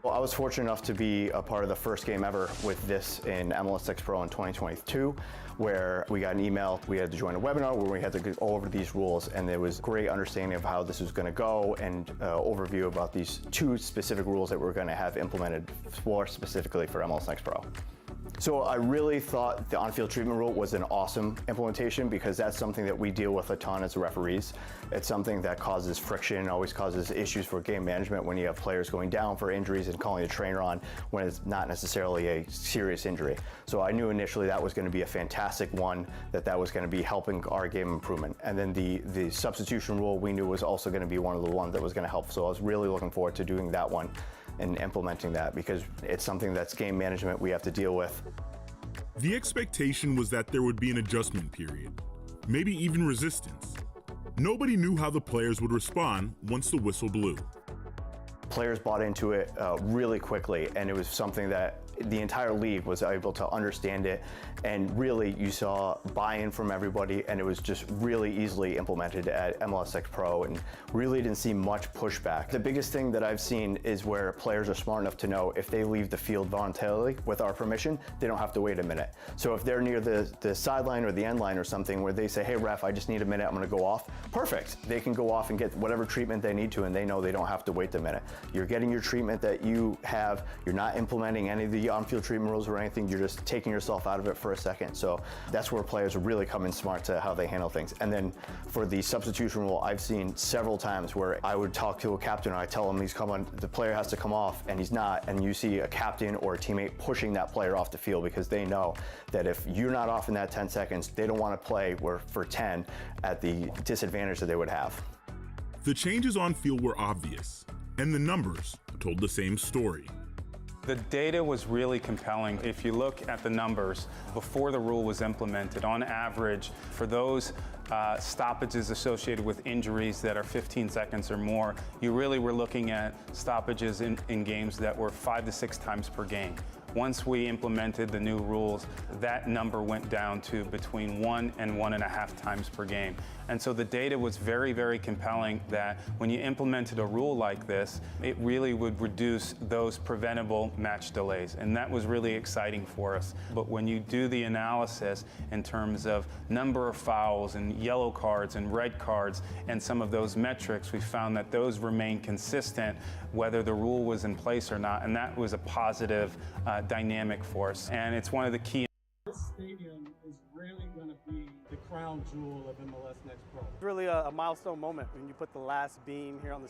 Well, I was fortunate enough to be a part of the first game ever with this in MLS Next Pro in 2022, where we got an email. We had to join a webinar where we had to go over these rules, and there was great understanding of how this was going to go and overview about these two specific rules that we're going to have implemented more specifically for MLS Next Pro. So I really thought the on-field treatment rule was an awesome implementation, because that's something that we deal with a ton as referees. It's something that causes friction, always causes issues for game management when you have players going down for injuries and calling a trainer on when it's not necessarily a serious injury. So I knew initially that was going to be a fantastic one, that was going to be helping our game improvement. And then the substitution rule we knew was also going to be one of the ones that was going to help. So I was really looking forward to doing that one and implementing that, because it's something that's game management we have to deal with. The expectation was that there would be an adjustment period, maybe even resistance. Nobody knew how the players would respond once the whistle blew. Players bought into it really quickly, and it was something that the entire league was able to understand it, and really you saw buy-in from everybody, and it was just really easily implemented at MLS Next Pro, and really didn't see much pushback. The biggest thing that I've seen is where players are smart enough to know if they leave the field voluntarily with our permission, they don't have to wait a minute. So if they're near the sideline or the end line or something where they say, hey ref, I just need a minute, I'm gonna go off, perfect. They can go off and get whatever treatment they need to, and they know they don't have to wait the minute. You're getting your treatment that you have, you're not implementing any of the on-field treatment rules or anything, you're just taking yourself out of it for a second. So that's where players really come in smart to how they handle things. And then for the substitution rule, I've seen several times where I would talk to a captain and I tell him the player has to come off, and he's not, and you see a captain or a teammate pushing that player off the field, because they know that if you're not off in that 10 seconds, they don't want to play for 10 at the disadvantage that they would have. The changes on field were obvious, and the numbers told the same story. The data was really compelling. If you look at the numbers before the rule was implemented, on average, for those stoppages associated with injuries that are 15 seconds or more, you really were looking at stoppages in games that were 5 to 6 times per game. Once we implemented the new rules, that number went down to between 1 and 1.5 times per game. And so the data was very, very compelling that when you implemented a rule like this, it really would reduce those preventable match delays. And that was really exciting for us. But when you do the analysis in terms of number of fouls and yellow cards and red cards and some of those metrics, we found that those remain consistent whether the rule was in place or not. And that was a positive dynamic for us. And it's one of the key. This stadium is really going to be the crown jewel of MLS Next Pro. It's really a milestone moment when you put the last beam here on the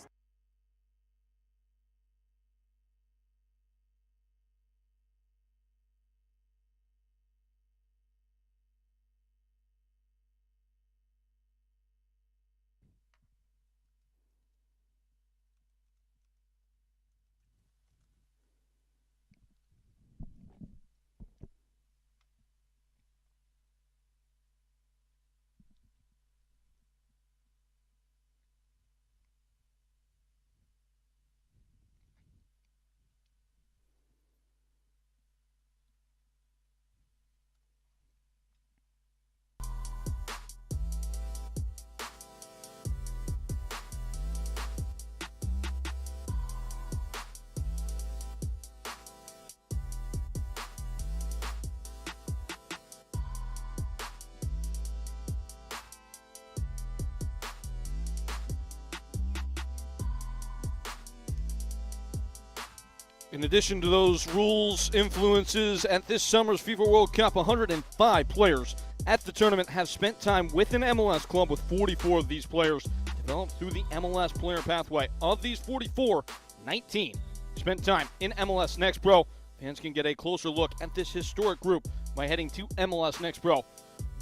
In addition to those rules influences at this summer's FIFA World Cup, 105 players at the tournament have spent time with an MLS club, with 44 of these players developed through the MLS player pathway. Of these 44, 19 spent time in MLS Next Pro. Fans can get a closer look at this historic group by heading to MLS Next Pro.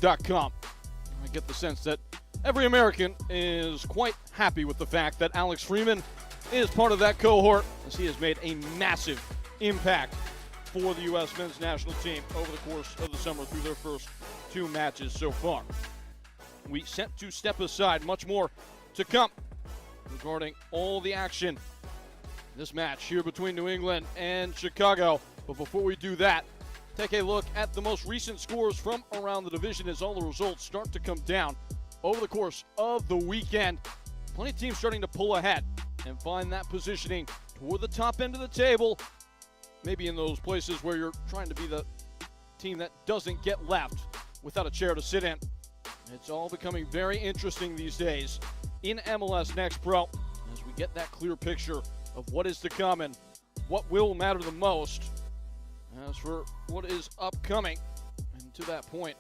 NextPro.com. I get the sense that every American is quite happy with the fact that Alex Freeman is part of that cohort, as he has made a massive impact for the U.S. men's national team over the course of the summer through their first 2 matches so far. We set to step aside, much more to come regarding all the action this match here between New England and Chicago. But before we do that, take a look at the most recent scores from around the division as all the results start to come down over the course of the weekend. Plenty of teams starting to pull ahead and find that positioning toward the top end of the table, maybe in those places where you're trying to be the team that doesn't get left without a chair to sit in. It's all becoming very interesting these days in MLS Next Pro as we get that clear picture of what is to come and what will matter the most. As for what is upcoming, and to that point,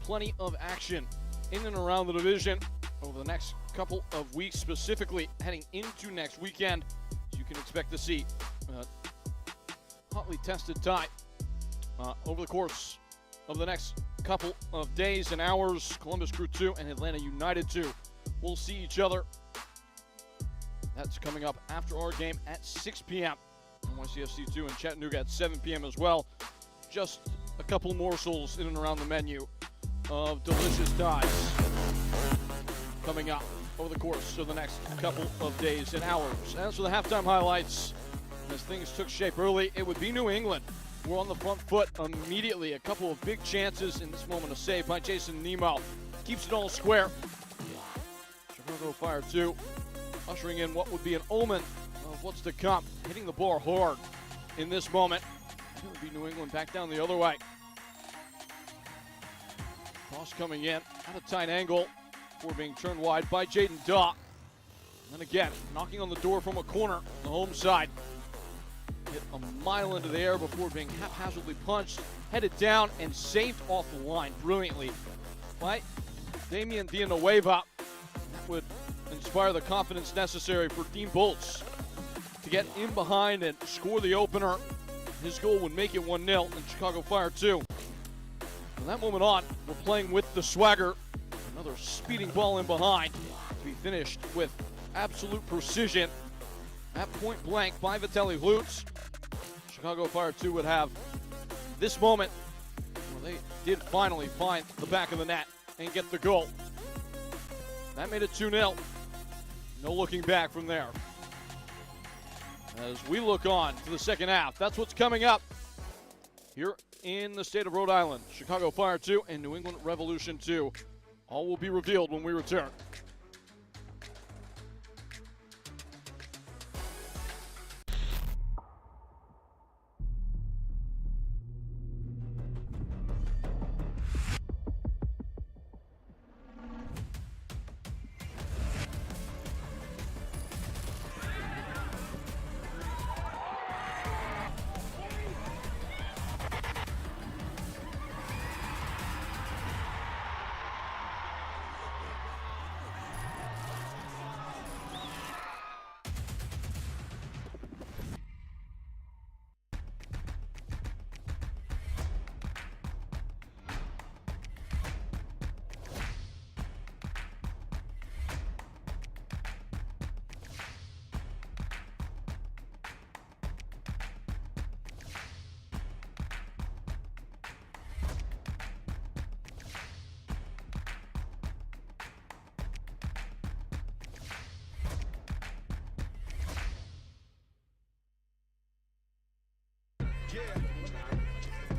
plenty of action in and around the division over the next couple of weeks, specifically heading into next weekend. So you can expect to see a hotly tested tie over the course of the next couple of days and hours. Columbus Crew 2 and Atlanta United 2 will see each other. That's coming up after our game at 6 p.m. NYCFC 2 and Chattanooga at 7 p.m. as well. Just a couple morsels in and around the menu of delicious ties coming up over the course of the next couple of days and hours. As for the halftime highlights, as things took shape early, it would be New England. We're on the front foot immediately. A couple of big chances in this moment of save by Jason Nemo. Keeps it all square. Chicago Fire 2 ushering in what would be an omen of what's to come. Hitting the bar hard in this moment. It would be New England back down the other way. Cross coming in at a tight angle before being turned wide by Jaden Daw. And then again, knocking on the door from a corner on the home side. Hit a mile into the air before being haphazardly punched, headed down, and saved off the line brilliantly by Damian Villanueva. That would inspire the confidence necessary for Dean Bolts to get in behind and score the opener. His goal would make it 1-0 in Chicago Fire 2. From that moment on, we're playing with the swagger. Another speeding ball in behind to be finished with absolute precision at point blank by Vitaly Lutz. Chicago Fire 2 would have this moment where they did finally find the back of the net and get the goal. That made it 2-0. No looking back from there. As we look on to the second half, that's what's coming up here in the state of Rhode Island. Chicago Fire 2 and New England Revolution 2. All will be revealed when we return.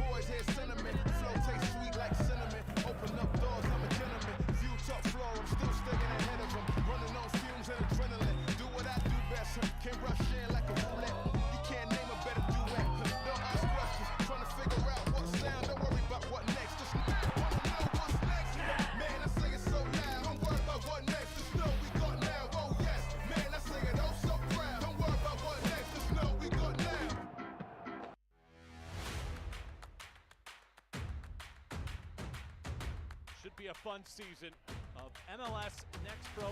Boys hear sentiment, flow tastes sweet like cinnamon. Open up doors, I'm a gentleman. View top floor, I'm still staying ahead of them. Running on fumes and adrenaline. Do what I do best, can't rush in like a roulette. You can't name a better duet. Don't ask questions, trying to figure out what sound. Don't worry about what next, just wanna know what's next. Man, I say it so loud. Don't worry about what next, just know we got now. Oh yes, man, I say it oh so proud. Don't worry about what next, just know we got now. Should be a fun season of MLS Next Pro.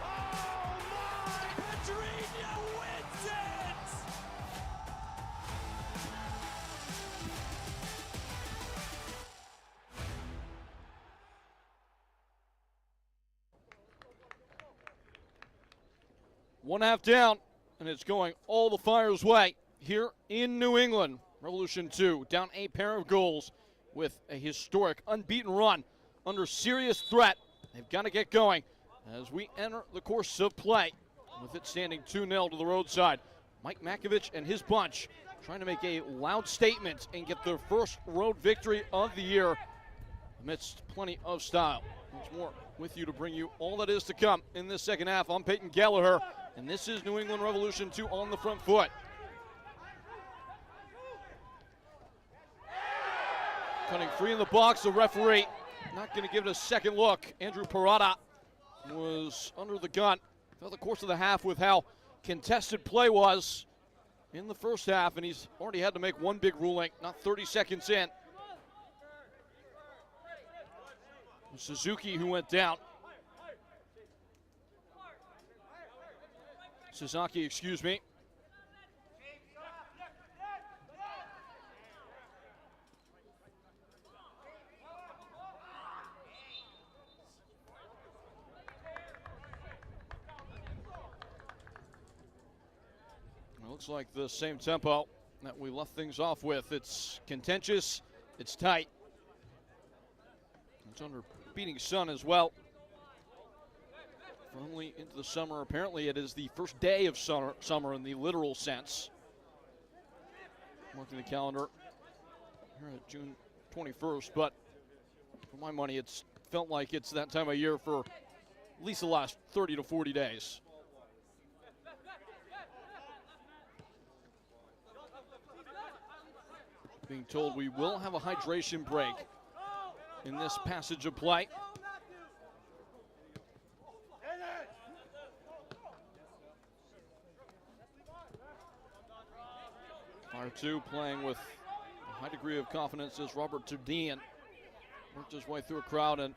Oh my! Pedrinho wins it! One half down, and it's going all the Fire's way here in New England. Revolution 2 down a pair of goals with a historic unbeaten run under serious threat. They've got to get going as we enter the course of play with it standing 2-0 to the roadside. Mike Makovich and his bunch trying to make a loud statement and get their first road victory of the year amidst plenty of style. Once more with you to bring you all that is to come in this second half. I'm Peyton Gallagher, and this is New England Revolution 2 on the front foot. Cutting free in the box, the referee not going to give it a second look. Andrew Parada was under the gun throughout the course of the half with how contested play was in the first half, and he's already had to make one big ruling, not 30 seconds in. Suzuki who went down. Sasaki, excuse me. Looks like the same tempo that we left things off with. It's contentious, it's tight. It's under beating sun as well. Firmly into the summer. Apparently it is the first day of summer in the literal sense. Marking the calendar here at June 21st, but for my money it's felt like it's that time of year for at least the last 30 to 40 days. Being told we will have a hydration break in this passage of play. Fire 2 playing with a high degree of confidence as Robert Tudien worked his way through a crowd and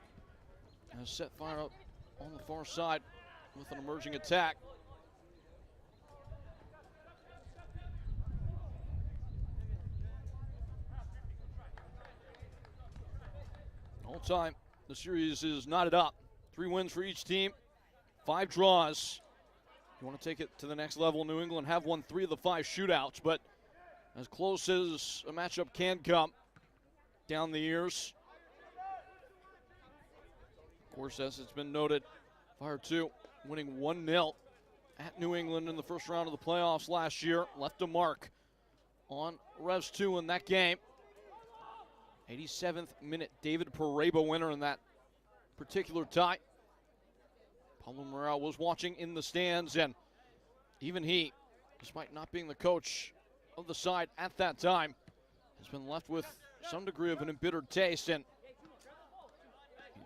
has set Fire up on the far side with an emerging attack. All time, the series is knotted up. 3 wins for each team, 5 draws. You want to take it to the next level. New England have won 3 of the 5 shootouts, but as close as a matchup can come down the years. Of course, as it's been noted, Fire 2 winning 1-0 at New England in the first round of the playoffs last year. Left a mark on Revs 2 in that game. 87th minute David Pareba winner in that particular tie. Pablo Morel was watching in the stands, and even he, despite not being the coach of the side at that time, has been left with some degree of an embittered taste. And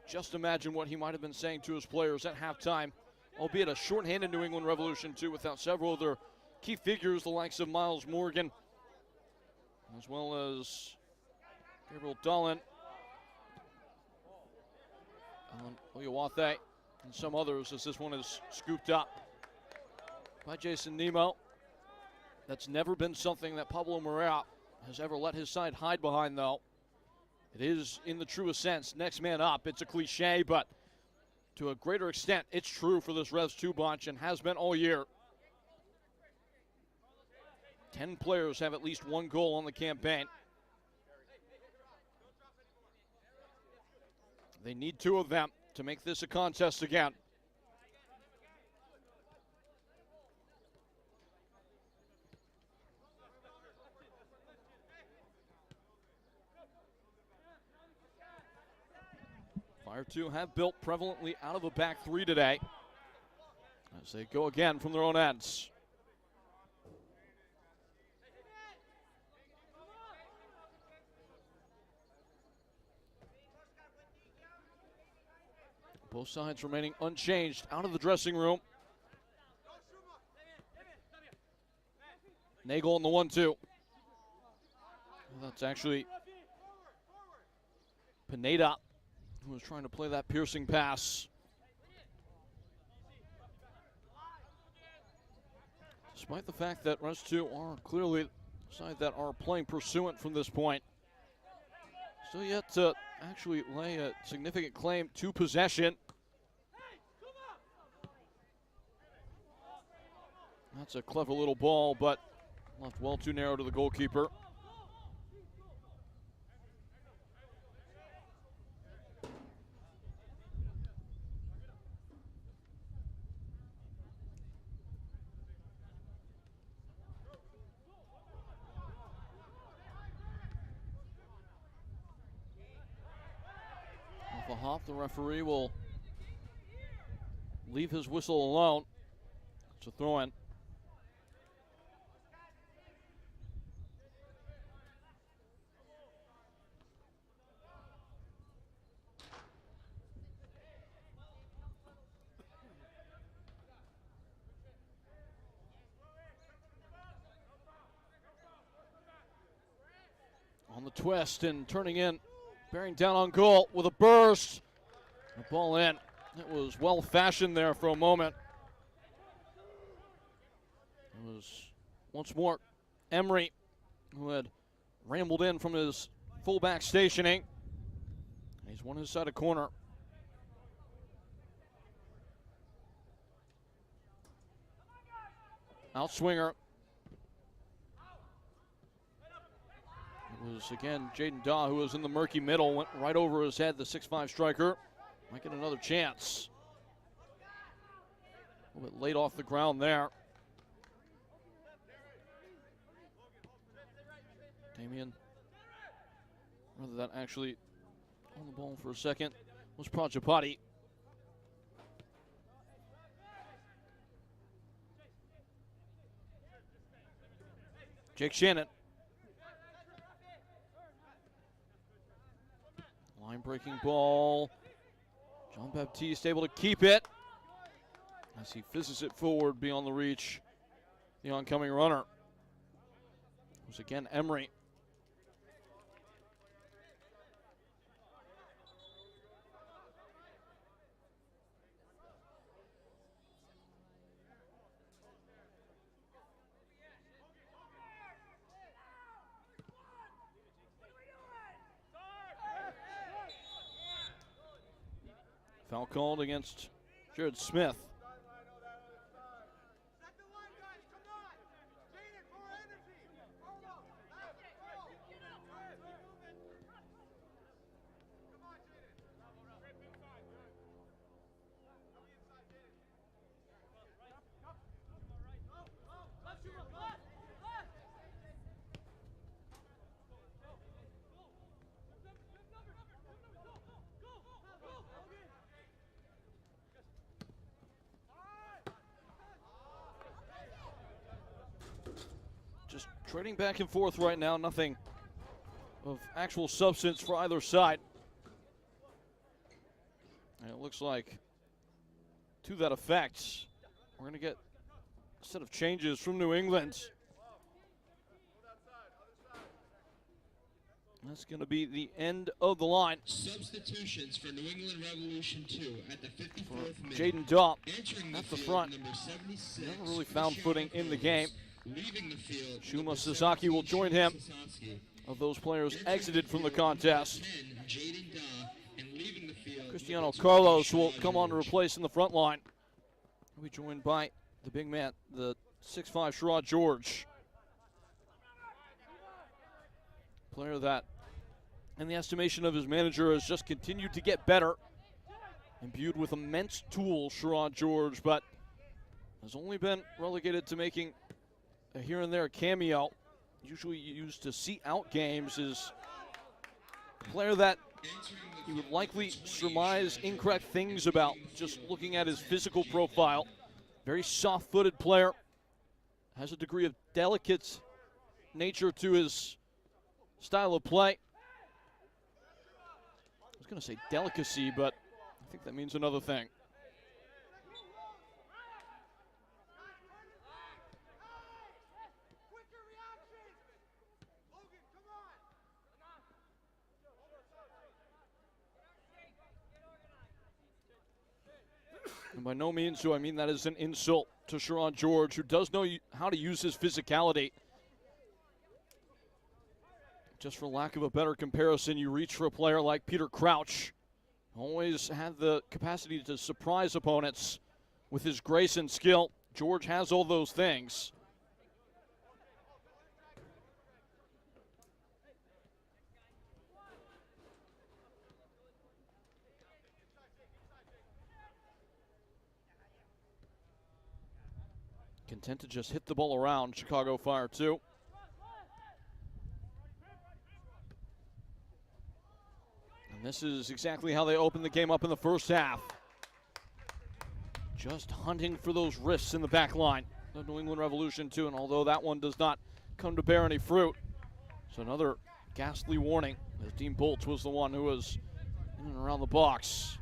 just imagine what he might have been saying to his players at halftime, albeit a shorthanded New England Revolution 2 without several of their key figures, the likes of Miles Morgan, as well as Gabriel Dolan, Alan Oyawathe, and some others as this one is scooped up by Jason Nemo. That's never been something that Pablo Morel has ever let his side hide behind, though. It is, in the truest sense, next man up. It's a cliche, but to a greater extent, it's true for this Revs 2 bunch and has been all year. 10 players have at least 1 goal on the campaign. They need 2 of them to make this a contest again. Fire 2 have built prevalently out of a back 3 today as they go again from their own ends. Both sides remaining unchanged out of the dressing room. Nagel on the 1-2. That's actually Pineda who was trying to play that piercing pass. Despite the fact that Revs 2 are clearly the side that are playing pursuant from this point, still yet to actually lay a significant claim to possession. That's a clever little ball, but left well too narrow to the goalkeeper. Off a hop, the referee will leave his whistle alone. It's a throw-in. On the twist and turning in, bearing down on goal with a burst. The ball in. It was well fashioned there for a moment. It was once more Emery who had rambled in from his fullback stationing. He's won his side of corner. Outswinger. It was, again, Jaden Daw, who was in the murky middle, went right over his head, the 6'5 striker. Might get another chance. A little bit late off the ground there. Damian, rather than actually on the ball for a second, was Prajapati. Jake Shannon. Line-breaking ball. John Baptiste able to keep it as he fizzes it forward beyond the reach. The oncoming runner was again Emery. Foul called against Jared Smith. Just trading back and forth right now, nothing of actual substance for either side. And it looks like, to that effect, we're going to get a set of changes from New England. That's going to be the end of the line. Substitutions for New England Revolution 2 at the 54th minute. Jaden Daw Entering at the field, front. number 76, Never really found footing in the game. Leaving the field, Shuma number Sasaki will 17, join him. Sasaki. Of those players Entering exited the from the field, contest. number 10, Jaden Daw, and leaving the field, Cristiano number 20, Carlos will Sean come on to George. replace in the front line. He'll be joined by the big man, the 6'5 Sherrod George. Player that, in the estimation of his manager, has just continued to get better. Imbued with immense tools, Sherrod George, but has only been relegated to making a here and there cameo. Usually used to see out games, is a player that you would likely surmise incorrect things about just looking at his physical profile. Very soft-footed player, has a degree of delicate nature to his style of play. I was going to say delicacy, but I think that means another thing. And by no means do I mean that as an insult to Sherrod George, who does know how to use his physicality. Just for lack of a better comparison, you reach for a player like Peter Crouch. Always had the capacity to surprise opponents with his grace and skill. George has all those things. Content to just hit the ball around, Chicago Fire 2. And this is exactly how they opened the game up in the first half. Just hunting for those rifts in the back line. The New England Revolution too, and although that one does not come to bear any fruit, so another ghastly warning as Dean Bolts was the one who was in and around the box.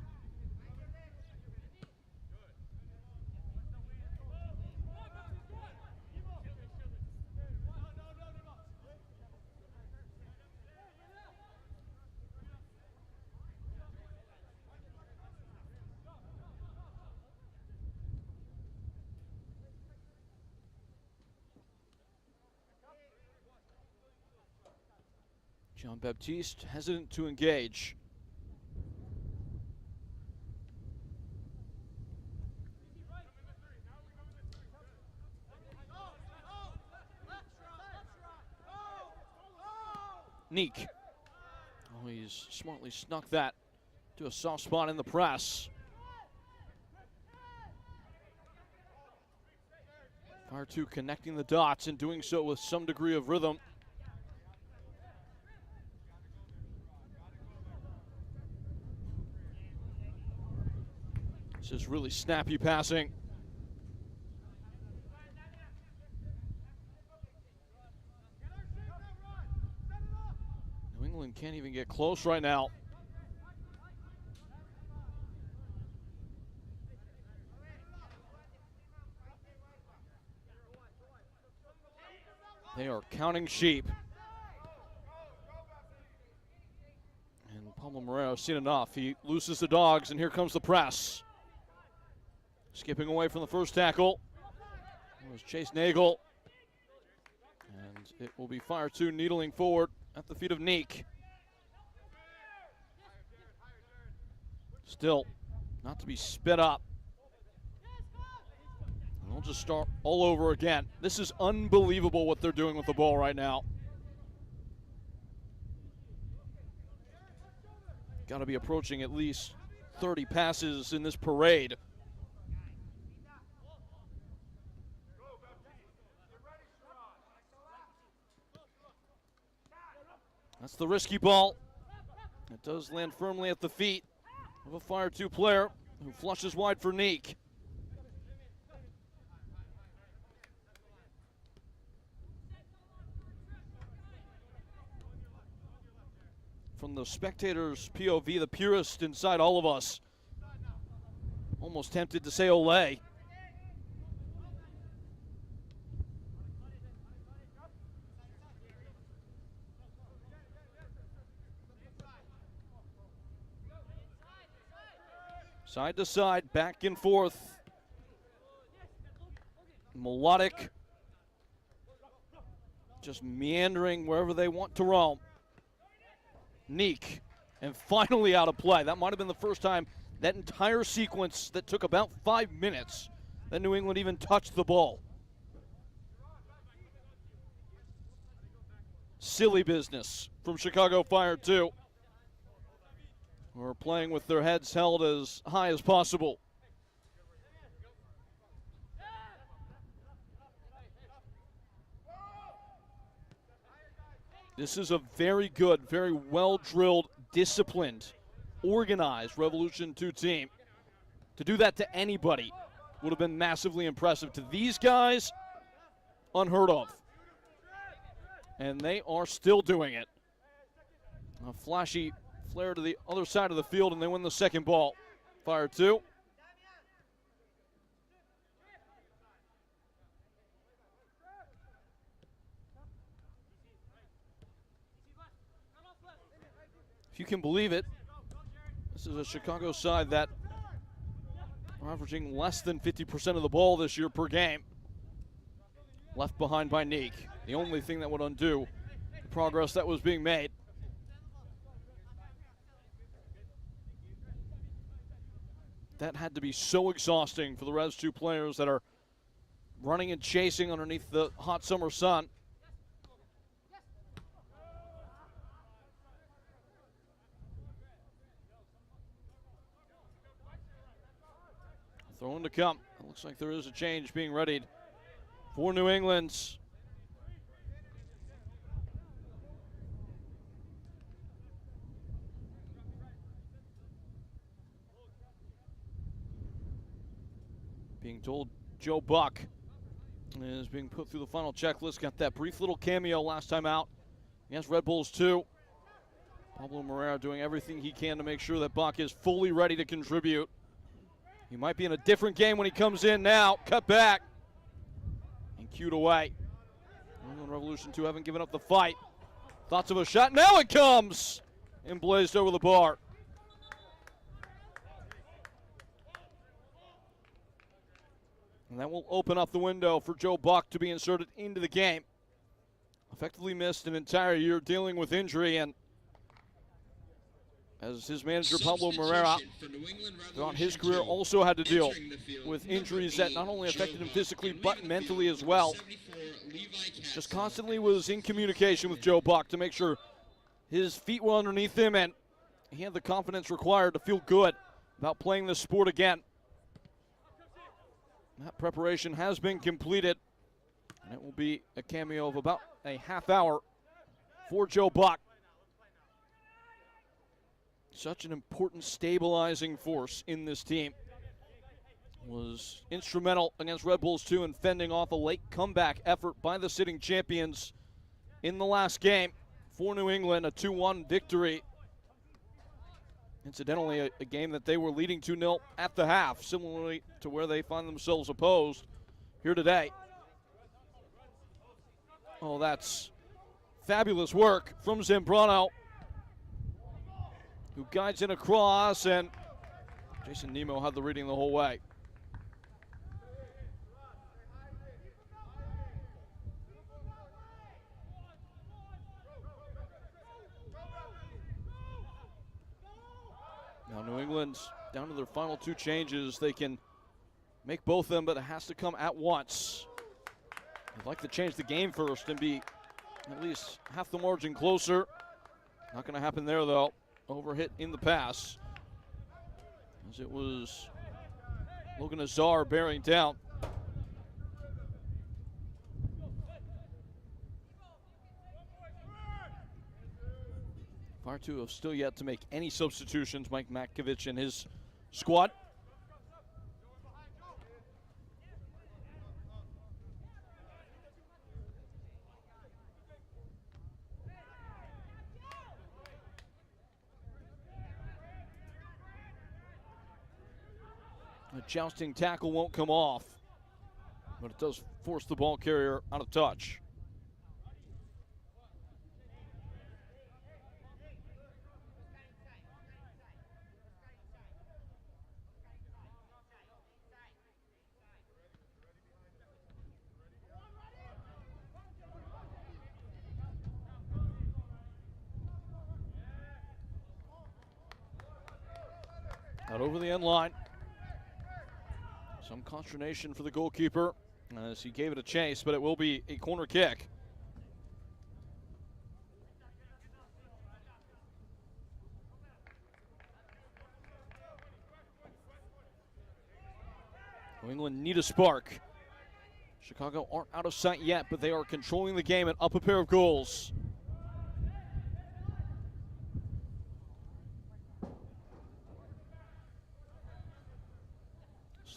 John Baptiste hesitant to engage. Neek. Oh, he's smartly snuck that to a soft spot in the press. Fire 2 connecting the dots and doing so with some degree of rhythm. This is really snappy passing. New England can't even get close right now. They are counting sheep. And Pablo Moreira's seen enough. He looses the dogs, and here comes the press. Skipping away from the first tackle was Chase Nagel. And it will be Fire 2 needling forward at the feet of Neek. Still not to be spit up. And they'll just start all over again. This is unbelievable what they're doing with the ball right now. Got to be approaching at least 30 passes in this parade. That's the risky ball. It does land firmly at the feet of a Fire 2 player who flushes wide for Neek. From the spectator's POV, the purist inside all of us, almost tempted to say Olay. Side to side, back and forth. Melodic. Just meandering wherever they want to roam. Neek, and finally out of play. That might have been the first time that entire sequence that took about 5 minutes that New England even touched the ball. Silly business from Chicago Fire 2. We're playing with their heads held as high as possible. This is a very good, very well-drilled, disciplined, organized Revolution 2 team. To do that to anybody would have been massively impressive. To these guys, unheard of. And they are still doing it. A flashy flare to the other side of the field, and they win the second ball. Fire 2. If you can believe it, this is a Chicago side that are averaging less than 50% of the ball this year per game. Left behind by Neek. The only thing that would undo the progress that was being made. That had to be so exhausting for the Revs 2 players that are running and chasing underneath the hot summer sun. Throwing to come. It looks like there is a change being readied for New England's. Being told Joe Buck is being put through the final checklist. Got that brief little cameo last time out against Red Bulls 2. Pablo Moreira doing everything he can to make sure that Buck is fully ready to contribute. He might be in a different game when he comes in now. Cut back and cued away. New England Revolution 2 haven't given up the fight. Thoughts of a shot. Now it comes! And blazed over the bar. And that will open up the window for Joe Buck to be inserted into the game. Effectively missed an entire year dealing with injury, and as his manager Pablo Moreira throughout his career also had to deal with injuries that not only affected him physically but mentally as well. Just constantly was in communication with Joe Buck to make sure his feet were underneath him and he had the confidence required to feel good about playing this sport again. That preparation has been completed, and it will be a cameo of about a half hour for Joe Buck. Such an important stabilizing force in this team. Was instrumental against Red Bulls 2 in fending off a late comeback effort by the sitting champions in the last game for New England, a 2-1 victory. Incidentally, a game that they were leading 2-0 at the half, similarly to where they find themselves opposed here today. Oh, that's fabulous work from Zambrano, who guides in across, and Jason Nemo had the reading the whole way. Now New England's down to their final two changes. They can make both of them, but it has to come at once. They'd like to change the game first and be at least half the margin closer. Not going to happen there, though. Overhit in the pass, as it was Logan Azar bearing down. Fire 2 have still yet to make any substitutions, Mike Matkovich and his squad. The jousting tackle won't come off, but it does force the ball carrier out of touch. Out over the end line. Some consternation for the goalkeeper as he gave it a chase, but it will be a corner kick. New England need a spark. Chicago aren't out of sight yet, but they are controlling the game and up a pair of goals.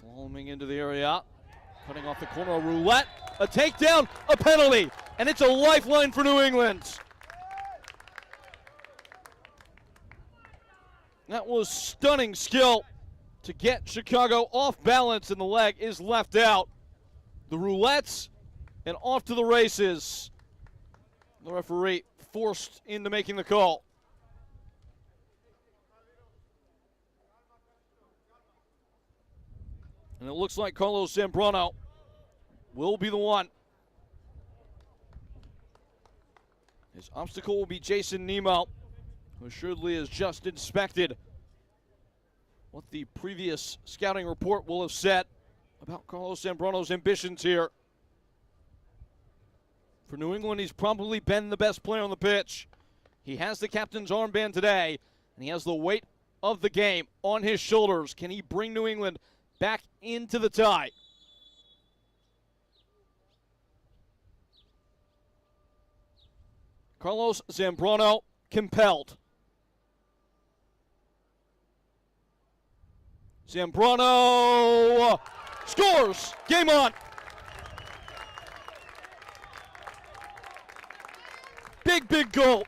Slaloming into the area, cutting off the corner, a roulette, a takedown, a penalty, and it's a lifeline for New England. That was stunning skill to get Chicago off balance, and the leg is left out. The roulettes and off to the races. The referee forced into making the call. And it looks like Carlos Zambrano will be the one. His obstacle will be Jason Nemo, who assuredly has just inspected what the previous scouting report will have said about Carlos Zambrano's ambitions here For New England, he's probably been the best player on the pitch. He has the captain's armband today, and he has the weight of the game on his shoulders. Can he bring New England back into the tie? Carlos Zambrano compelled. Zambrano scores. Game on. Big goal.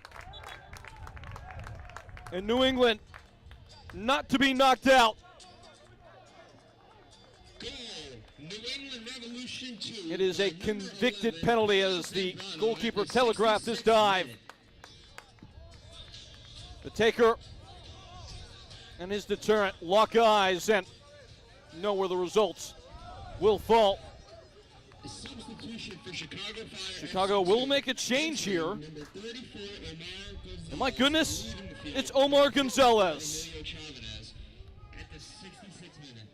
And New England not to be knocked out. Goal, New England Revolution 2. It is a convicted penalty as the goalkeeper telegraphed his dive. The taker and his deterrent lock eyes and know where the results will fall. Substitution for Chicago Fire. Chicago will make a change here. And my goodness, it's Omar Gonzalez. At the 66th minute.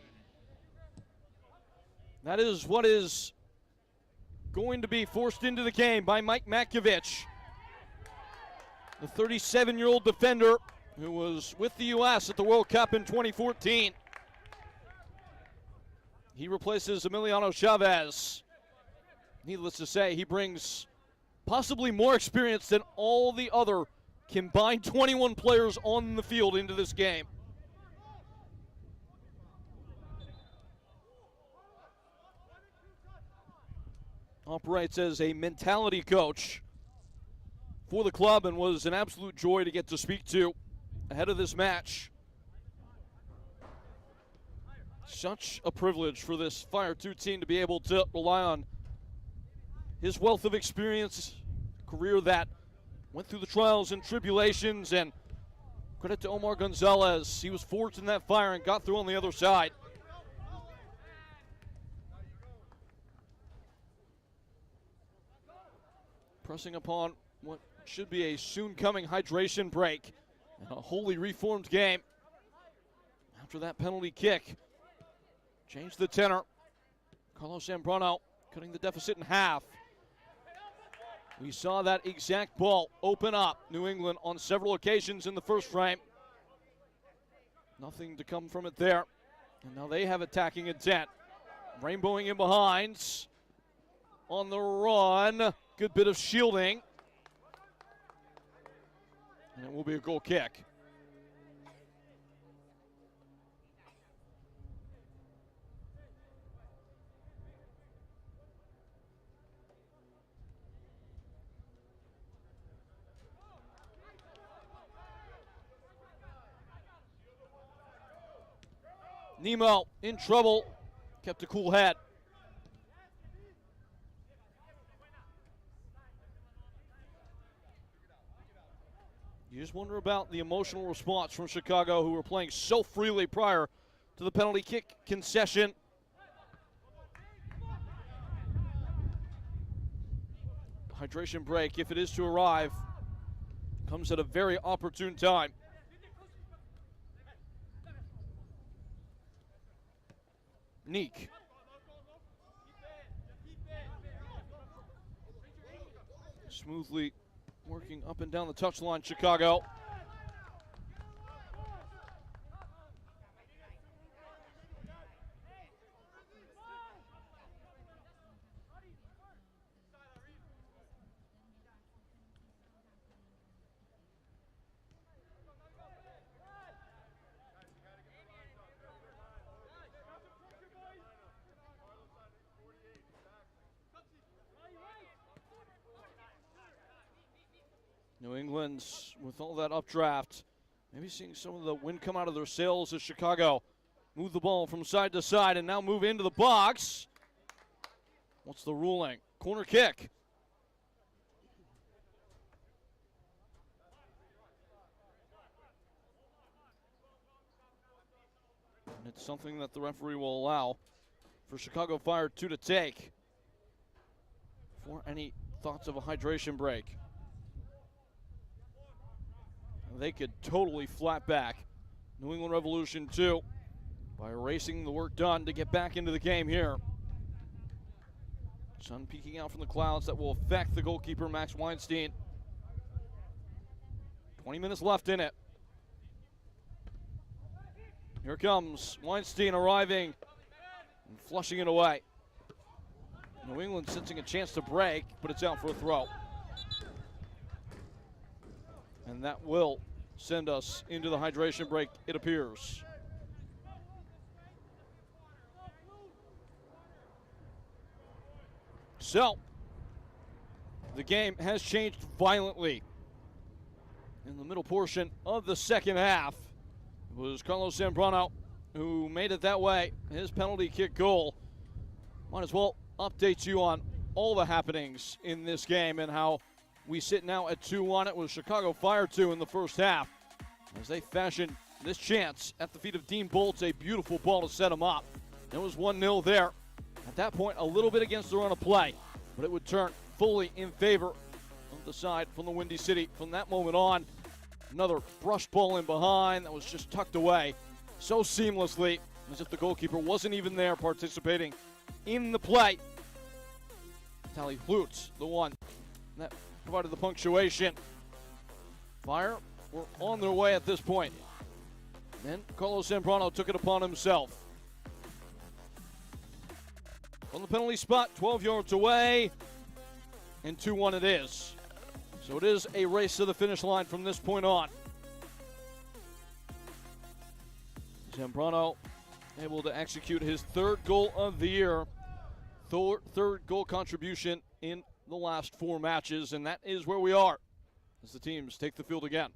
That is what is going to be forced into the game by Mike Matkovich. The 37-year-old defender who was with the U.S. at the World Cup in 2014. He replaces Emiliano Chavez. Needless to say, he brings possibly more experience than all the other combined 21 players on the field into this game. Operates as a mentality coach for the club and was an absolute joy to get to speak to ahead of this match. Such a privilege for this Fire 2 team to be able to rely on his wealth of experience, career that went through the trials and tribulations, and credit to Omar Gonzalez. He was forged in that fire and got through on the other side. Pressing upon what should be a soon coming hydration break and a wholly reformed game. After that penalty kick, changed the tenor. Carlos Zambrano cutting the deficit in half. We saw that exact ball open up New England on several occasions in the first frame. Nothing to come from it there. And now they have attacking intent. Rainbowing in behind. On the run. Good bit of shielding. And it will be a goal kick. Nemo in trouble, kept a cool head. You just wonder about the emotional response from Chicago, who were playing so freely prior to the penalty kick concession. Hydration break, if it is to arrive, comes at a very opportune time. Neek. Smoothly working up and down the touchline, Chicago. New England's, with all that updraft, maybe seeing some of the wind come out of their sails as Chicago move the ball from side to side and now move into the box. What's the ruling? Corner kick. And it's something that the referee will allow for Chicago Fire 2 to take for any thoughts of a hydration break. They could totally flat back New England Revolution 2 by erasing the work done to get back into the game here. Sun peeking out from the clouds that will affect the goalkeeper, Max Weinstein. 20 minutes left in it. Here comes Weinstein arriving and flushing it away. New England sensing a chance to break, but it's out for a throw. And that will send us into the hydration break, it appears. So, the game has changed violently. In the middle portion of the second half, it was Carlos Zambrano who made it that way. His penalty kick goal. Might as well update you on all the happenings in this game and how we sit now at 2-1. It was Chicago Fire 2 in the first half as they fashioned this chance at the feet of Dean Bolts, a beautiful ball to set him up. It was 1-0 there. At that point, a little bit against the run of play, but it would turn fully in favor of the side from the Windy City. From that moment on, another brushed ball in behind that was just tucked away so seamlessly as if the goalkeeper wasn't even there participating in the play. Tally Lutz, the one that provided the punctuation. Fire were on their way at this point. Then Carlos Zambrano took it upon himself. On the penalty spot, 12 yards away, and 2-1 it is. So it is a race to the finish line from this point on. Zambrano able to execute his third goal of the year, third goal contribution in the last 4 matches, and that is where we are as the teams take the field again.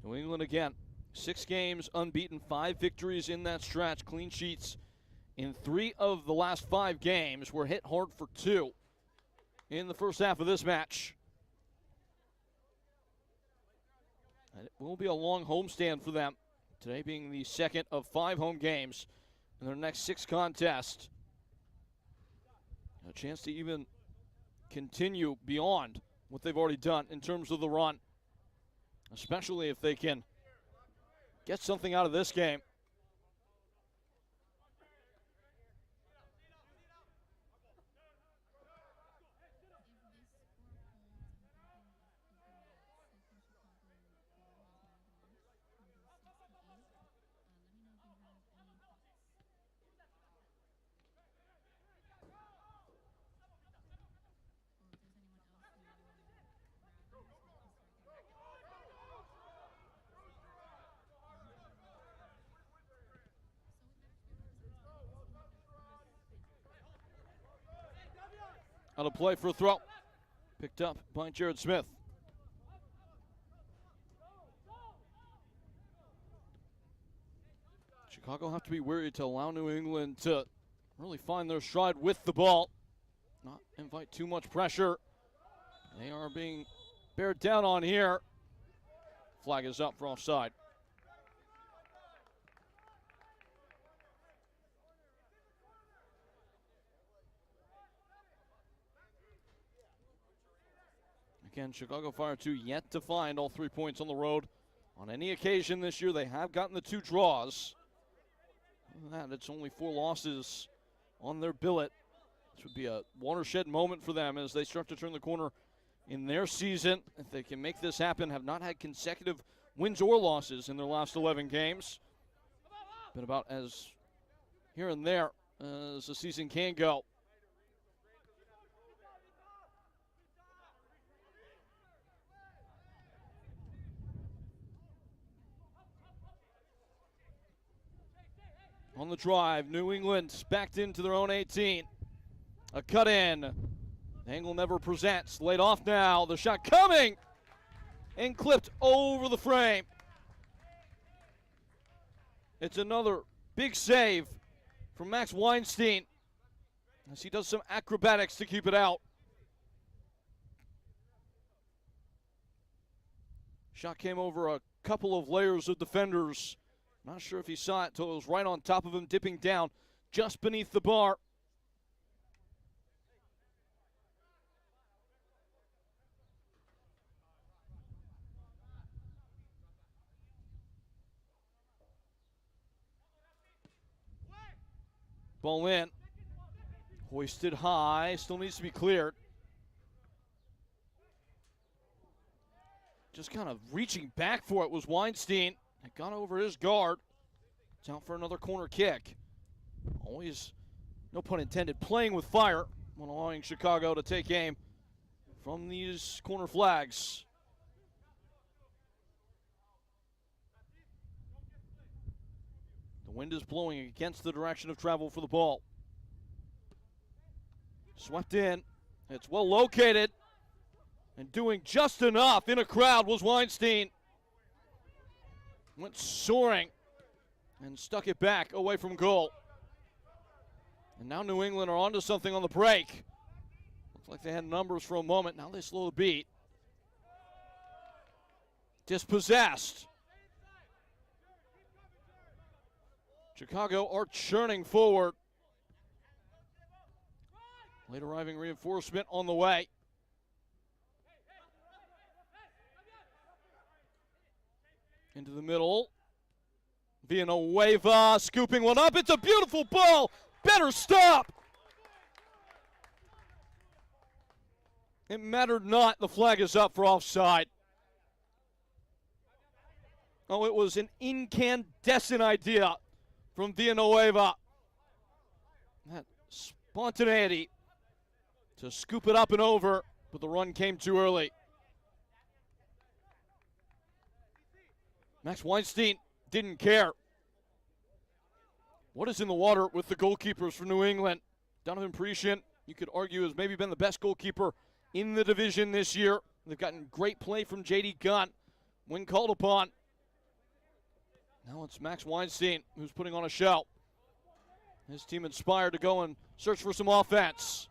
New England again, 6 games unbeaten, 5 victories in that stretch, clean sheets in 3 of the last 5 games. Were hit hard for 2 in the first half of this match. And it will be a long homestand for them, today being the second of 5 home games in their next 6 contests. A chance to even continue beyond what they've already done in terms of the run, especially if they can get something out of this game. On a play for a throw. Picked up by Jared Smith. Chicago have to be wary to allow New England to really find their stride with the ball. Not invite too much pressure. They are being bared down on here. Flag is up for offside. Again, Chicago Fire 2 yet to find all 3 points on the road. On any occasion this year, they have gotten the 2 draws. Other than that, it's only 4 losses on their billet. This would be a watershed moment for them as they start to turn the corner in their season. If they can make this happen, have not had consecutive wins or losses in their last 11 games. Been about as here and there as the season can go. On the drive, New England backed into their own 18. A cut in. Angle never presents. Laid off now. The shot coming and clipped over the frame. It's another big save from Max Weinstein as he does some acrobatics to keep it out. Shot came over a couple of layers of defenders. Not sure if he saw it until it was right on top of him, dipping down just beneath the bar. Ball in. Hoisted high. Still needs to be cleared. Just kind of reaching back for it was Weinstein. It got over his guard. It's out for another corner kick. Always, no pun intended, playing with fire when allowing Chicago to take aim from these corner flags. The wind is blowing against the direction of travel for the ball. Swept in. It's well located. And doing just enough in a crowd was Weinstein. Went soaring and stuck it back away from goal. And now New England are onto something on the break. Looks like they had numbers for a moment. Now they slow the beat. Dispossessed. Chicago are churning forward. Late arriving reinforcement on the way. Into the middle. Villanueva scooping one up. It's a beautiful ball. Better stop. It mattered not. The flag is up for offside. Oh, it was an incandescent idea from Villanueva. That spontaneity to scoop it up and over, but the run came too early. Max Weinstein didn't care. What is in the water with the goalkeepers for New England? Donovan Precian, you could argue, has maybe been the best goalkeeper in the division this year. They've gotten great play from J.D. Gunn when called upon. Now it's Max Weinstein who's putting on a show. His team inspired to go and search for some offense.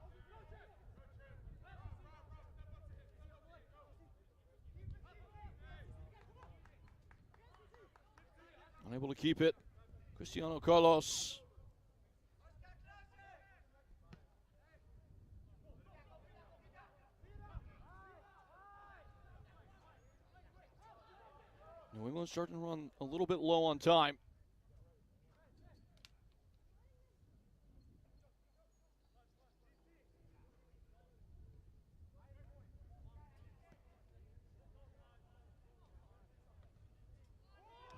Unable to keep it. Cristiano Carlos. New England starting to run a little bit low on time.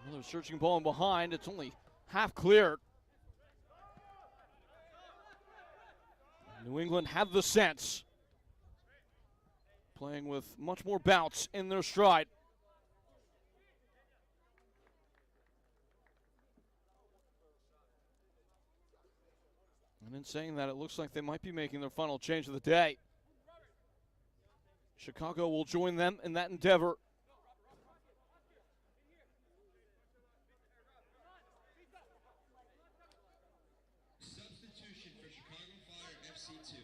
Another searching ball in behind. It's only half cleared. New England have the sense. Playing with much more bounce in their stride. And in saying that, it looks like they might be making their final change of the day. Chicago will join them in that endeavor. Substitution for Chicago Fire FC2.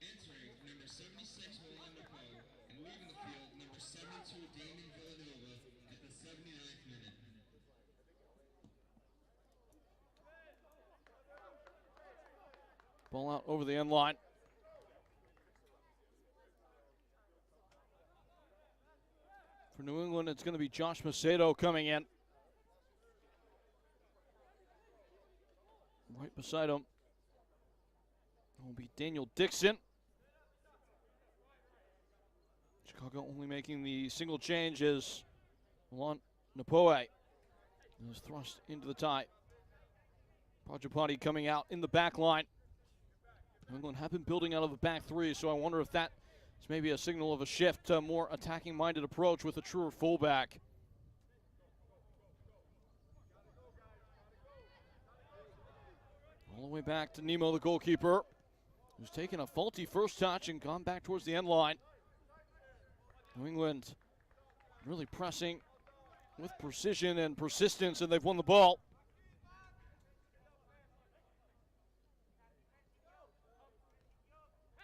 Entering number 76, Juan Napo, and leaving the field, number 72, Damon Villanova, at the 79th minute. Ball out over the end line. For New England, it's going to be Josh Macedo coming in. Right beside him will be Daniel Dixon. Chicago only making the single change is Juan Napoe. Is thrust into the tie. Prajapati coming out in the back line. New England have been building out of the back three, so I wonder if that is maybe a signal of a shift to a more attacking-minded approach with a truer fullback. All the way back to Nemo, the goalkeeper, who's taken a faulty first touch and gone back towards the end line. New England really pressing with precision and persistence, and they've won the ball.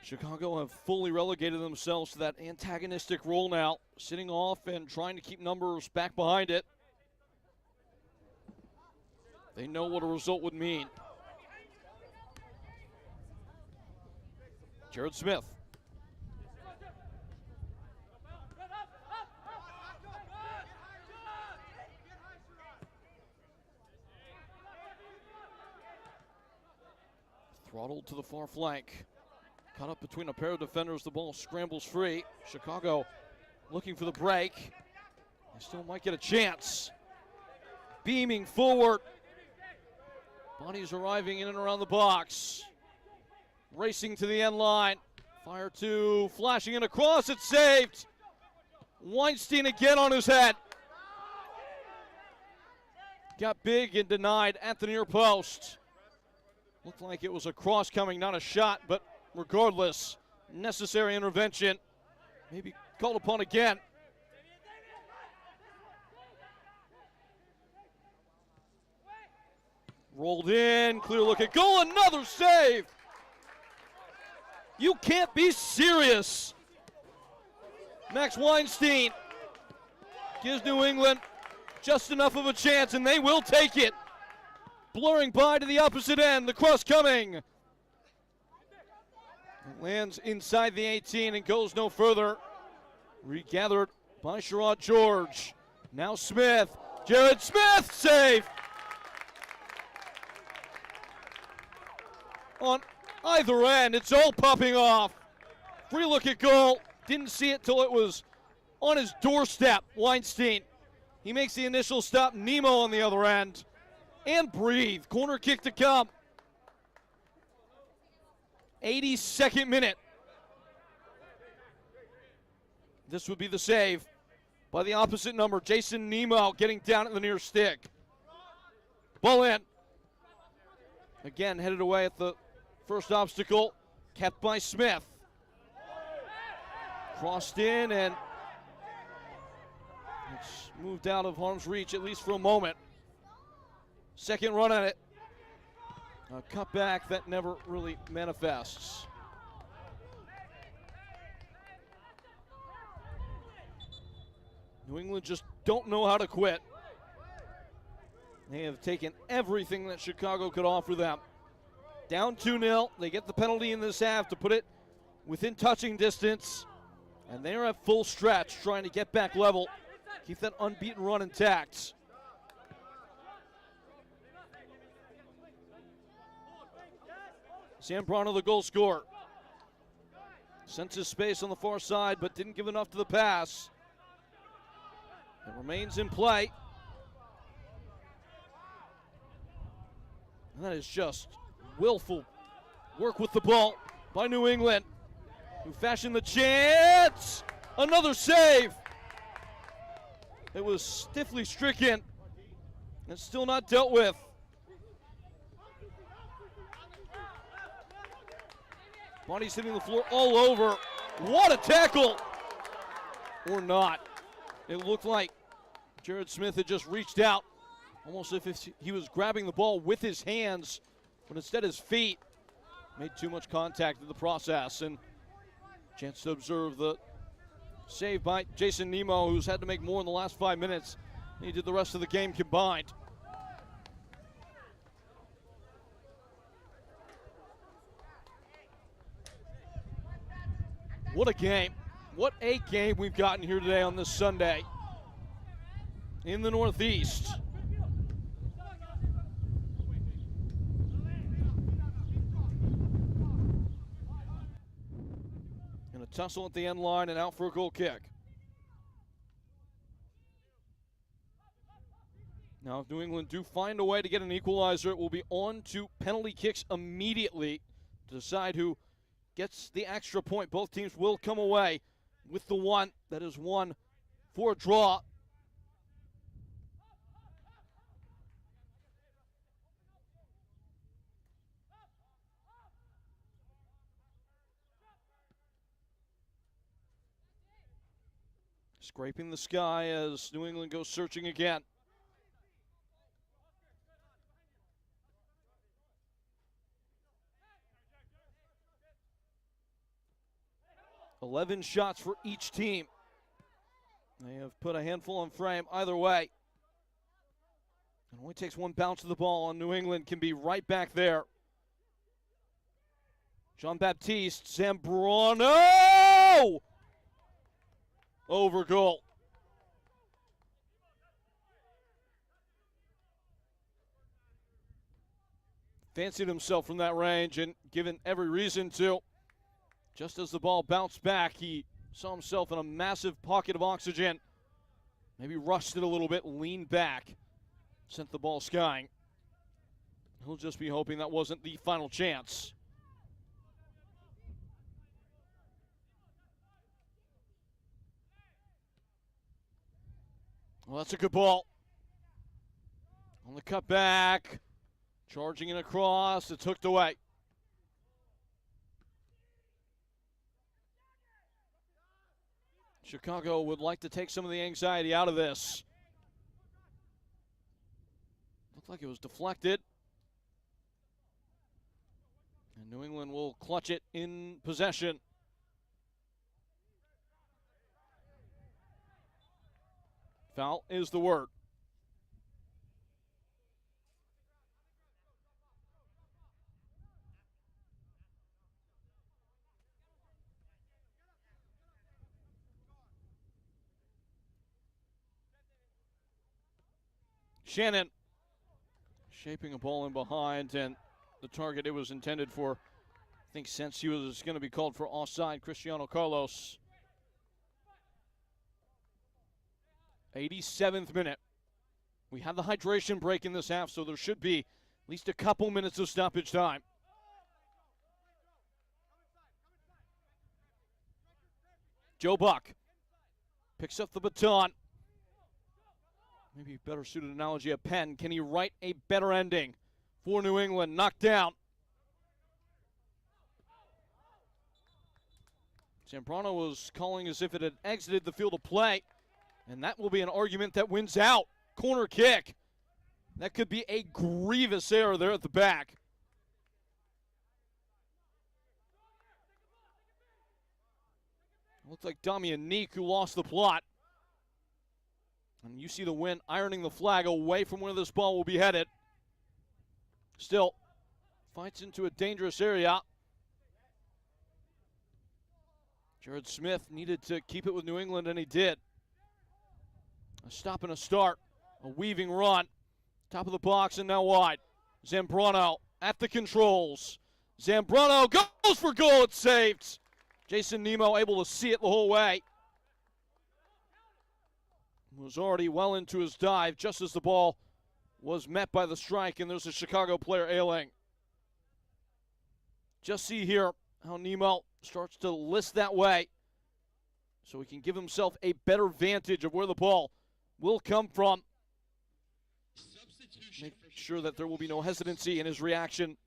Chicago have fully relegated themselves to that antagonistic role now, sitting off and trying to keep numbers back behind it. They know what a result would mean. Jared Smith. Throttled to the far flank. Caught up between a pair of defenders. The ball scrambles free. Chicago looking for the break. They still might get a chance. Beaming forward. Bodies arriving in and around the box. Racing to the end line. Fire two, flashing in across. It's saved. Weinstein again on his head. Got big and denied at the near post. Looked like it was a cross coming, not a shot, but regardless, necessary intervention. Maybe called upon again. Rolled in, clear look at goal, another save. You can't be serious. Max Weinstein gives New England just enough of a chance, and they will take it. Blurring by to the opposite end, the cross coming. It lands inside the 18 and goes no further. Regathered by Sherrod George. Now Smith. Jared Smith, save. On either end, it's all popping off. Free look at goal. Didn't see it till it was on his doorstep. Weinstein. He makes the initial stop. Nemo on the other end. And breathe. Corner kick to come. 82nd minute. This would be the save by the opposite number. Jason Nemo getting down at the near stick. Ball in. Again, headed away at the first obstacle. Kept by Smith. Crossed in and it's moved out of harm's reach, at least for a moment. Second run at it. A cutback that never really manifests. New England just don't know how to quit. They have taken everything that Chicago could offer them. Down 2-0. They get the penalty in this half to put it within touching distance. And they're at full stretch trying to get back level. Keep that unbeaten run intact. Zambrano, the goal scorer. Senses space on the far side, but didn't give enough to the pass. It remains in play. And that is just willful work with the ball by New England, who fashioned the chance. Another save. It was stiffly stricken and still not dealt with. Bodies hitting the floor all over. What a tackle! Or not. It looked like Jared Smith had just reached out, almost as if he was grabbing the ball with his hands, but instead his feet made too much contact in the process. And chance to observe the save by Jason Nemo, who's had to make more in the last 5 minutes than he did the rest of the game combined. What a game. What a game we've gotten here today on this Sunday in the Northeast. And a tussle at the end line and out for a goal kick. Now, if New England do find a way to get an equalizer, it will be on to penalty kicks immediately to decide who gets the extra point. Both teams will come away with the one that is won for a draw. Scraping the sky as New England goes searching again. $11 shots for each team. They have put a handful on frame either way. It only takes one bounce of the ball on New England, can be right back there. Jean-Baptiste Zambrano! Over goal. fancied himself from that range and given every reason to. Just as the ball bounced back, he saw himself in a massive pocket of oxygen. Maybe rushed it a little bit, leaned back, sent the ball skying. He'll just be hoping that wasn't the final chance. Well, that's a good ball. On the cut back, charging it across, it's hooked away. Chicago would like to take some of the anxiety out of this. Looked like it was deflected. And New England will clutch it in possession. Foul is the word. Shannon shaping a ball in behind, and the target it was intended for, I think since he was going to be called for offside, Cristiano Carlos. 87th minute. We have the hydration break in this half, so there should be at least a couple minutes of stoppage time. Joe Buck picks up the baton. Maybe a better suited analogy, a pen. Can he write a better ending for New England? Knocked down. Zambrano was calling as if it had exited the field of play, and that will be an argument that wins out. Corner kick. That could be a grievous error there at the back. Looks like Damian Neek who lost the plot. And you see the wind ironing the flag away from where this ball will be headed. Still, fights into a dangerous area. Jared Smith needed to keep it with New England, and he did. A stop and a start. A weaving run. Top of the box and now wide. Zambrano at the controls. Zambrano goes for goal. It's saved. Jason Nemo able to see it the whole way. Was already well into his dive just as the ball was met by the strike, and there's a Chicago player ailing. Just see here how Nemo starts to list that way so he can give himself a better vantage of where the ball will come from. Make sure that there will be no hesitancy in his reaction.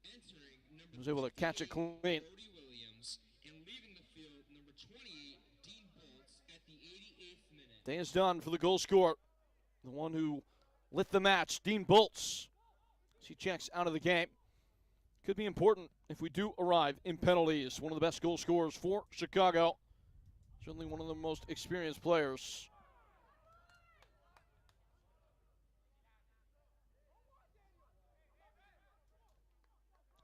He was able to catch it clean. Day is done for the goal scorer. The one who lit the match, Dean Bolts. He checks out of the game. Could be important if we do arrive in penalties. One of the best goal scorers for Chicago. Certainly one of the most experienced players.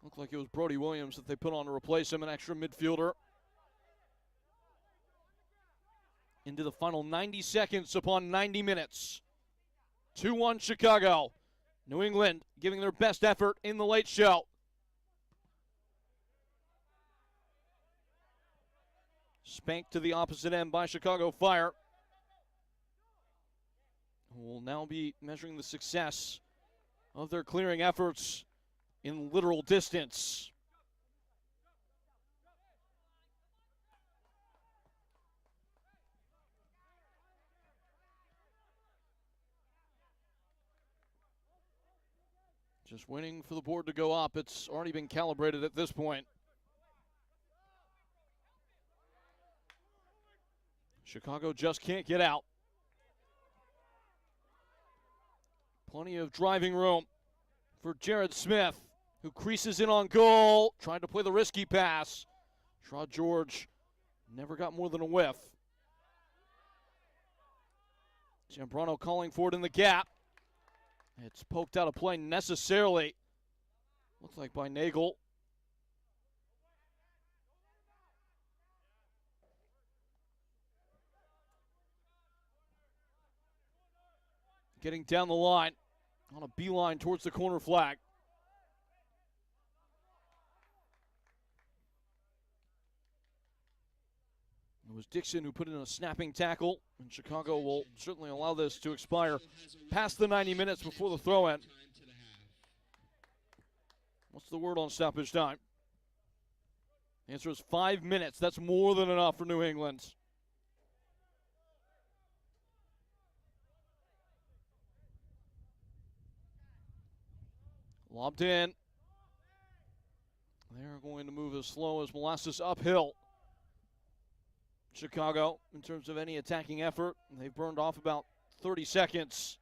Looked like it was Brody Williams that they put on to replace him, an extra midfielder. Into the final 90 seconds upon 90 minutes. 2-1 Chicago. New England giving their best effort in the late show. Spanked to the opposite end by Chicago Fire. We'll now be measuring the success of their clearing efforts in literal distance. Just waiting for the board to go up. It's already been calibrated at this point. Chicago just can't get out. Plenty of driving room for Jared Smith, who creases in on goal, trying to play the risky pass. Shaw George never got more than a whiff. Zambrano calling for it in the gap. It's poked out of play necessarily. Looks like by Nagel. Getting down the line on a beeline towards the corner flag. was Dixon who put in a snapping tackle, and Chicago will certainly allow this to expire past the 90 minutes before the throw-in. What's the word on stoppage time? The answer is 5 minutes. That's more than enough for New England. Lobbed in. They're going to move as slow as molasses uphill. Chicago, in terms of any attacking effort, they've burned off about 30 seconds.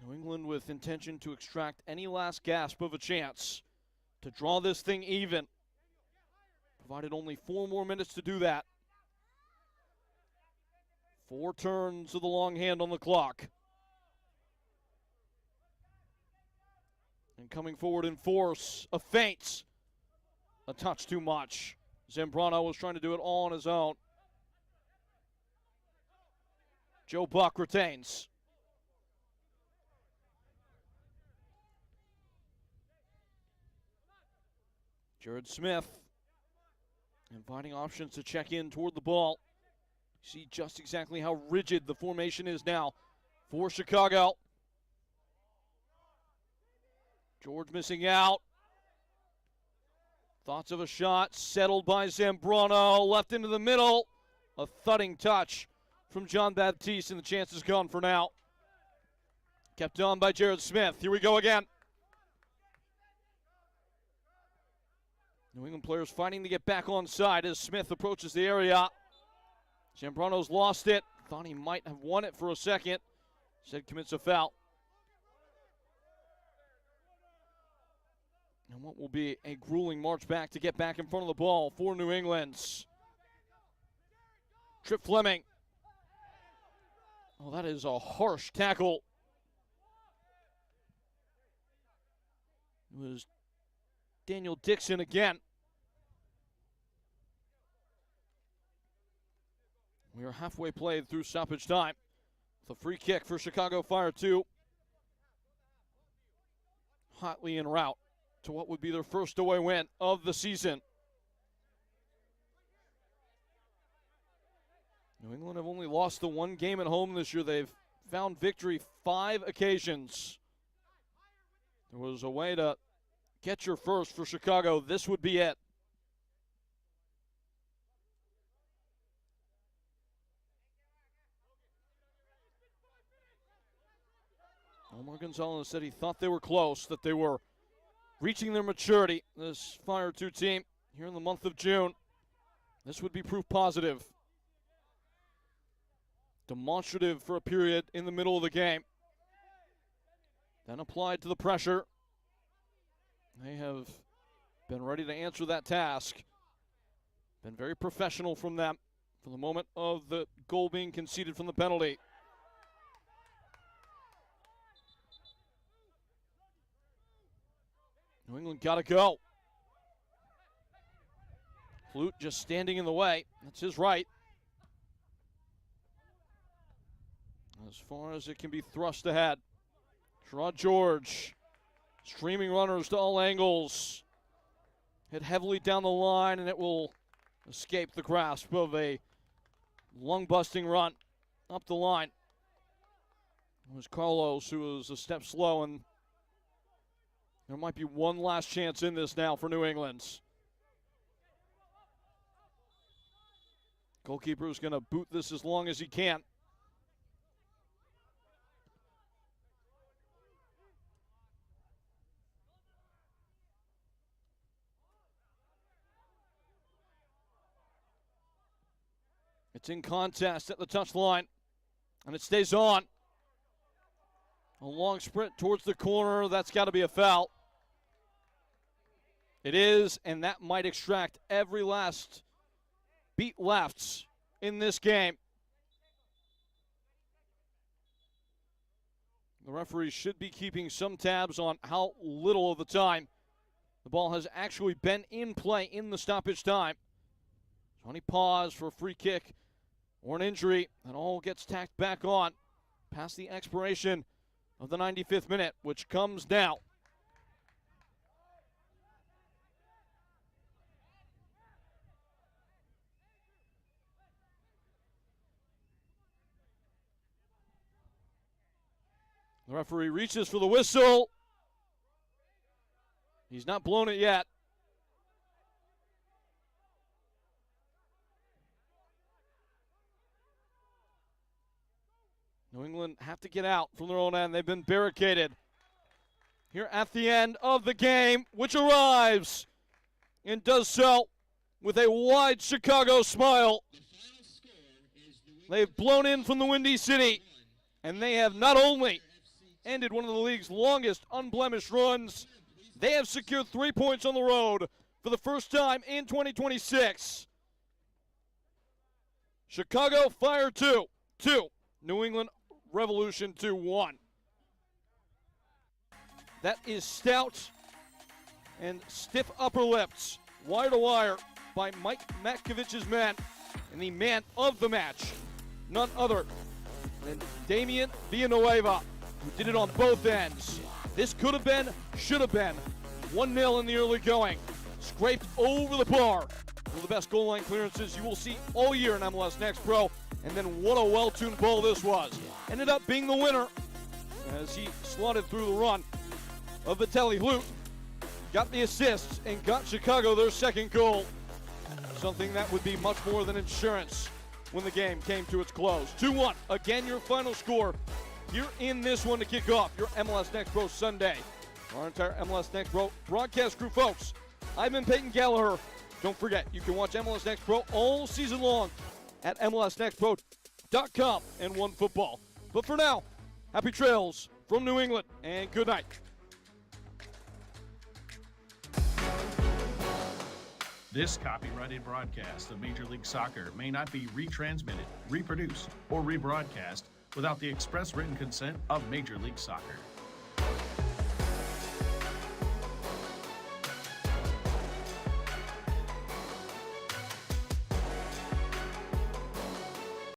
New England with intention to extract any last gasp of a chance to draw this thing even. Provided only 4 more minutes to do that. 4 turns of the long hand on the clock. And coming forward in force, a feint. A touch too much. Zambrano was trying to do it all on his own. Joe Buck retains. Jared Smith inviting options to check in toward the ball. See just exactly how rigid the formation is now for Chicago. George missing out. Thoughts of a shot settled by Zambrano. Left into the middle. A thudding touch from John Baptiste, and the chance is gone for now. Kept on by Jared Smith. Here we go again. New England players fighting to get back on side as Smith approaches the area. Zambrano's lost it. Thought he might have won it for a second. Instead commits a foul. And what will be a grueling march back to get back in front of the ball for New England. Trip Fleming. Oh, that is a harsh tackle. It was Daniel Dixon again. We are halfway played through stoppage time. With a free kick for Chicago Fire 2. Hotly en route to what would be their first away win of the season. New England have only lost the 1 game at home this year. They've found victory 5 occasions. There was a way to get your first for Chicago. This would be it. Omar Gonzalez said he thought they were close, that they were reaching their maturity, this Fire 2 team, here in the month of June. This would be proof positive. Demonstrative for a period in the middle of the game. Then applied to the pressure. They have been ready to answer that task. Been very professional from them from the moment of the goal being conceded from the penalty. New England got to go. Flute just standing in the way. That's his right. As far as it can be thrust ahead. Sherrod George. Streaming runners to all angles. Hit heavily down the line, and it will escape the grasp of a lung-busting run up the line. It was Carlos who was a step slow, and there might be one last chance in this now for New England. Goalkeeper is going to boot this as long as he can. It's in contest at the touchline, and it stays on. A long sprint towards the corner. That's got to be a foul. It is, and that might extract every last beat left in this game. The referee should be keeping some tabs on how little of the time the ball has actually been in play in the stoppage time. So any pause for a free kick or an injury, that all gets tacked back on past the expiration of the 95th minute, which comes now. The referee reaches for the whistle. He's not blown it yet. New England have to get out from their own end. They've been barricaded here at the end of the game, which arrives and does so with a wide Chicago smile. They've blown in from the Windy City, and they have not only ended one of the league's longest unblemished runs, they have secured 3 points on the road for the first time in 2026. Chicago Fire 2, New England Revolution 2-1. That is stout and stiff upper lips, wire to wire, by Mike Matkovich's men, and the man of the match, none other than Damian Villanueva, who did it on both ends. This could have been, should have been, 1-0 in the early going. Scraped over the bar. One of the best goal line clearances you will see all year in MLS Next Pro. And then what a well-tuned ball this was. Ended up being the winner as he slotted through the run of Vitaly Hlut. Got the assists and got Chicago their second goal. Something that would be much more than insurance when the game came to its close. 2-1, again your final score here in this one to kick off your MLS Next Pro Sunday. Our entire MLS Next Pro broadcast crew, folks. I've been Peyton Gallagher. Don't forget, you can watch MLS Next Pro all season long at MLSNextPro.com and OneFootball. But for now, happy trails from New England and good night. This copyrighted broadcast of Major League Soccer may not be retransmitted, reproduced, or rebroadcast without the express written consent of Major League Soccer.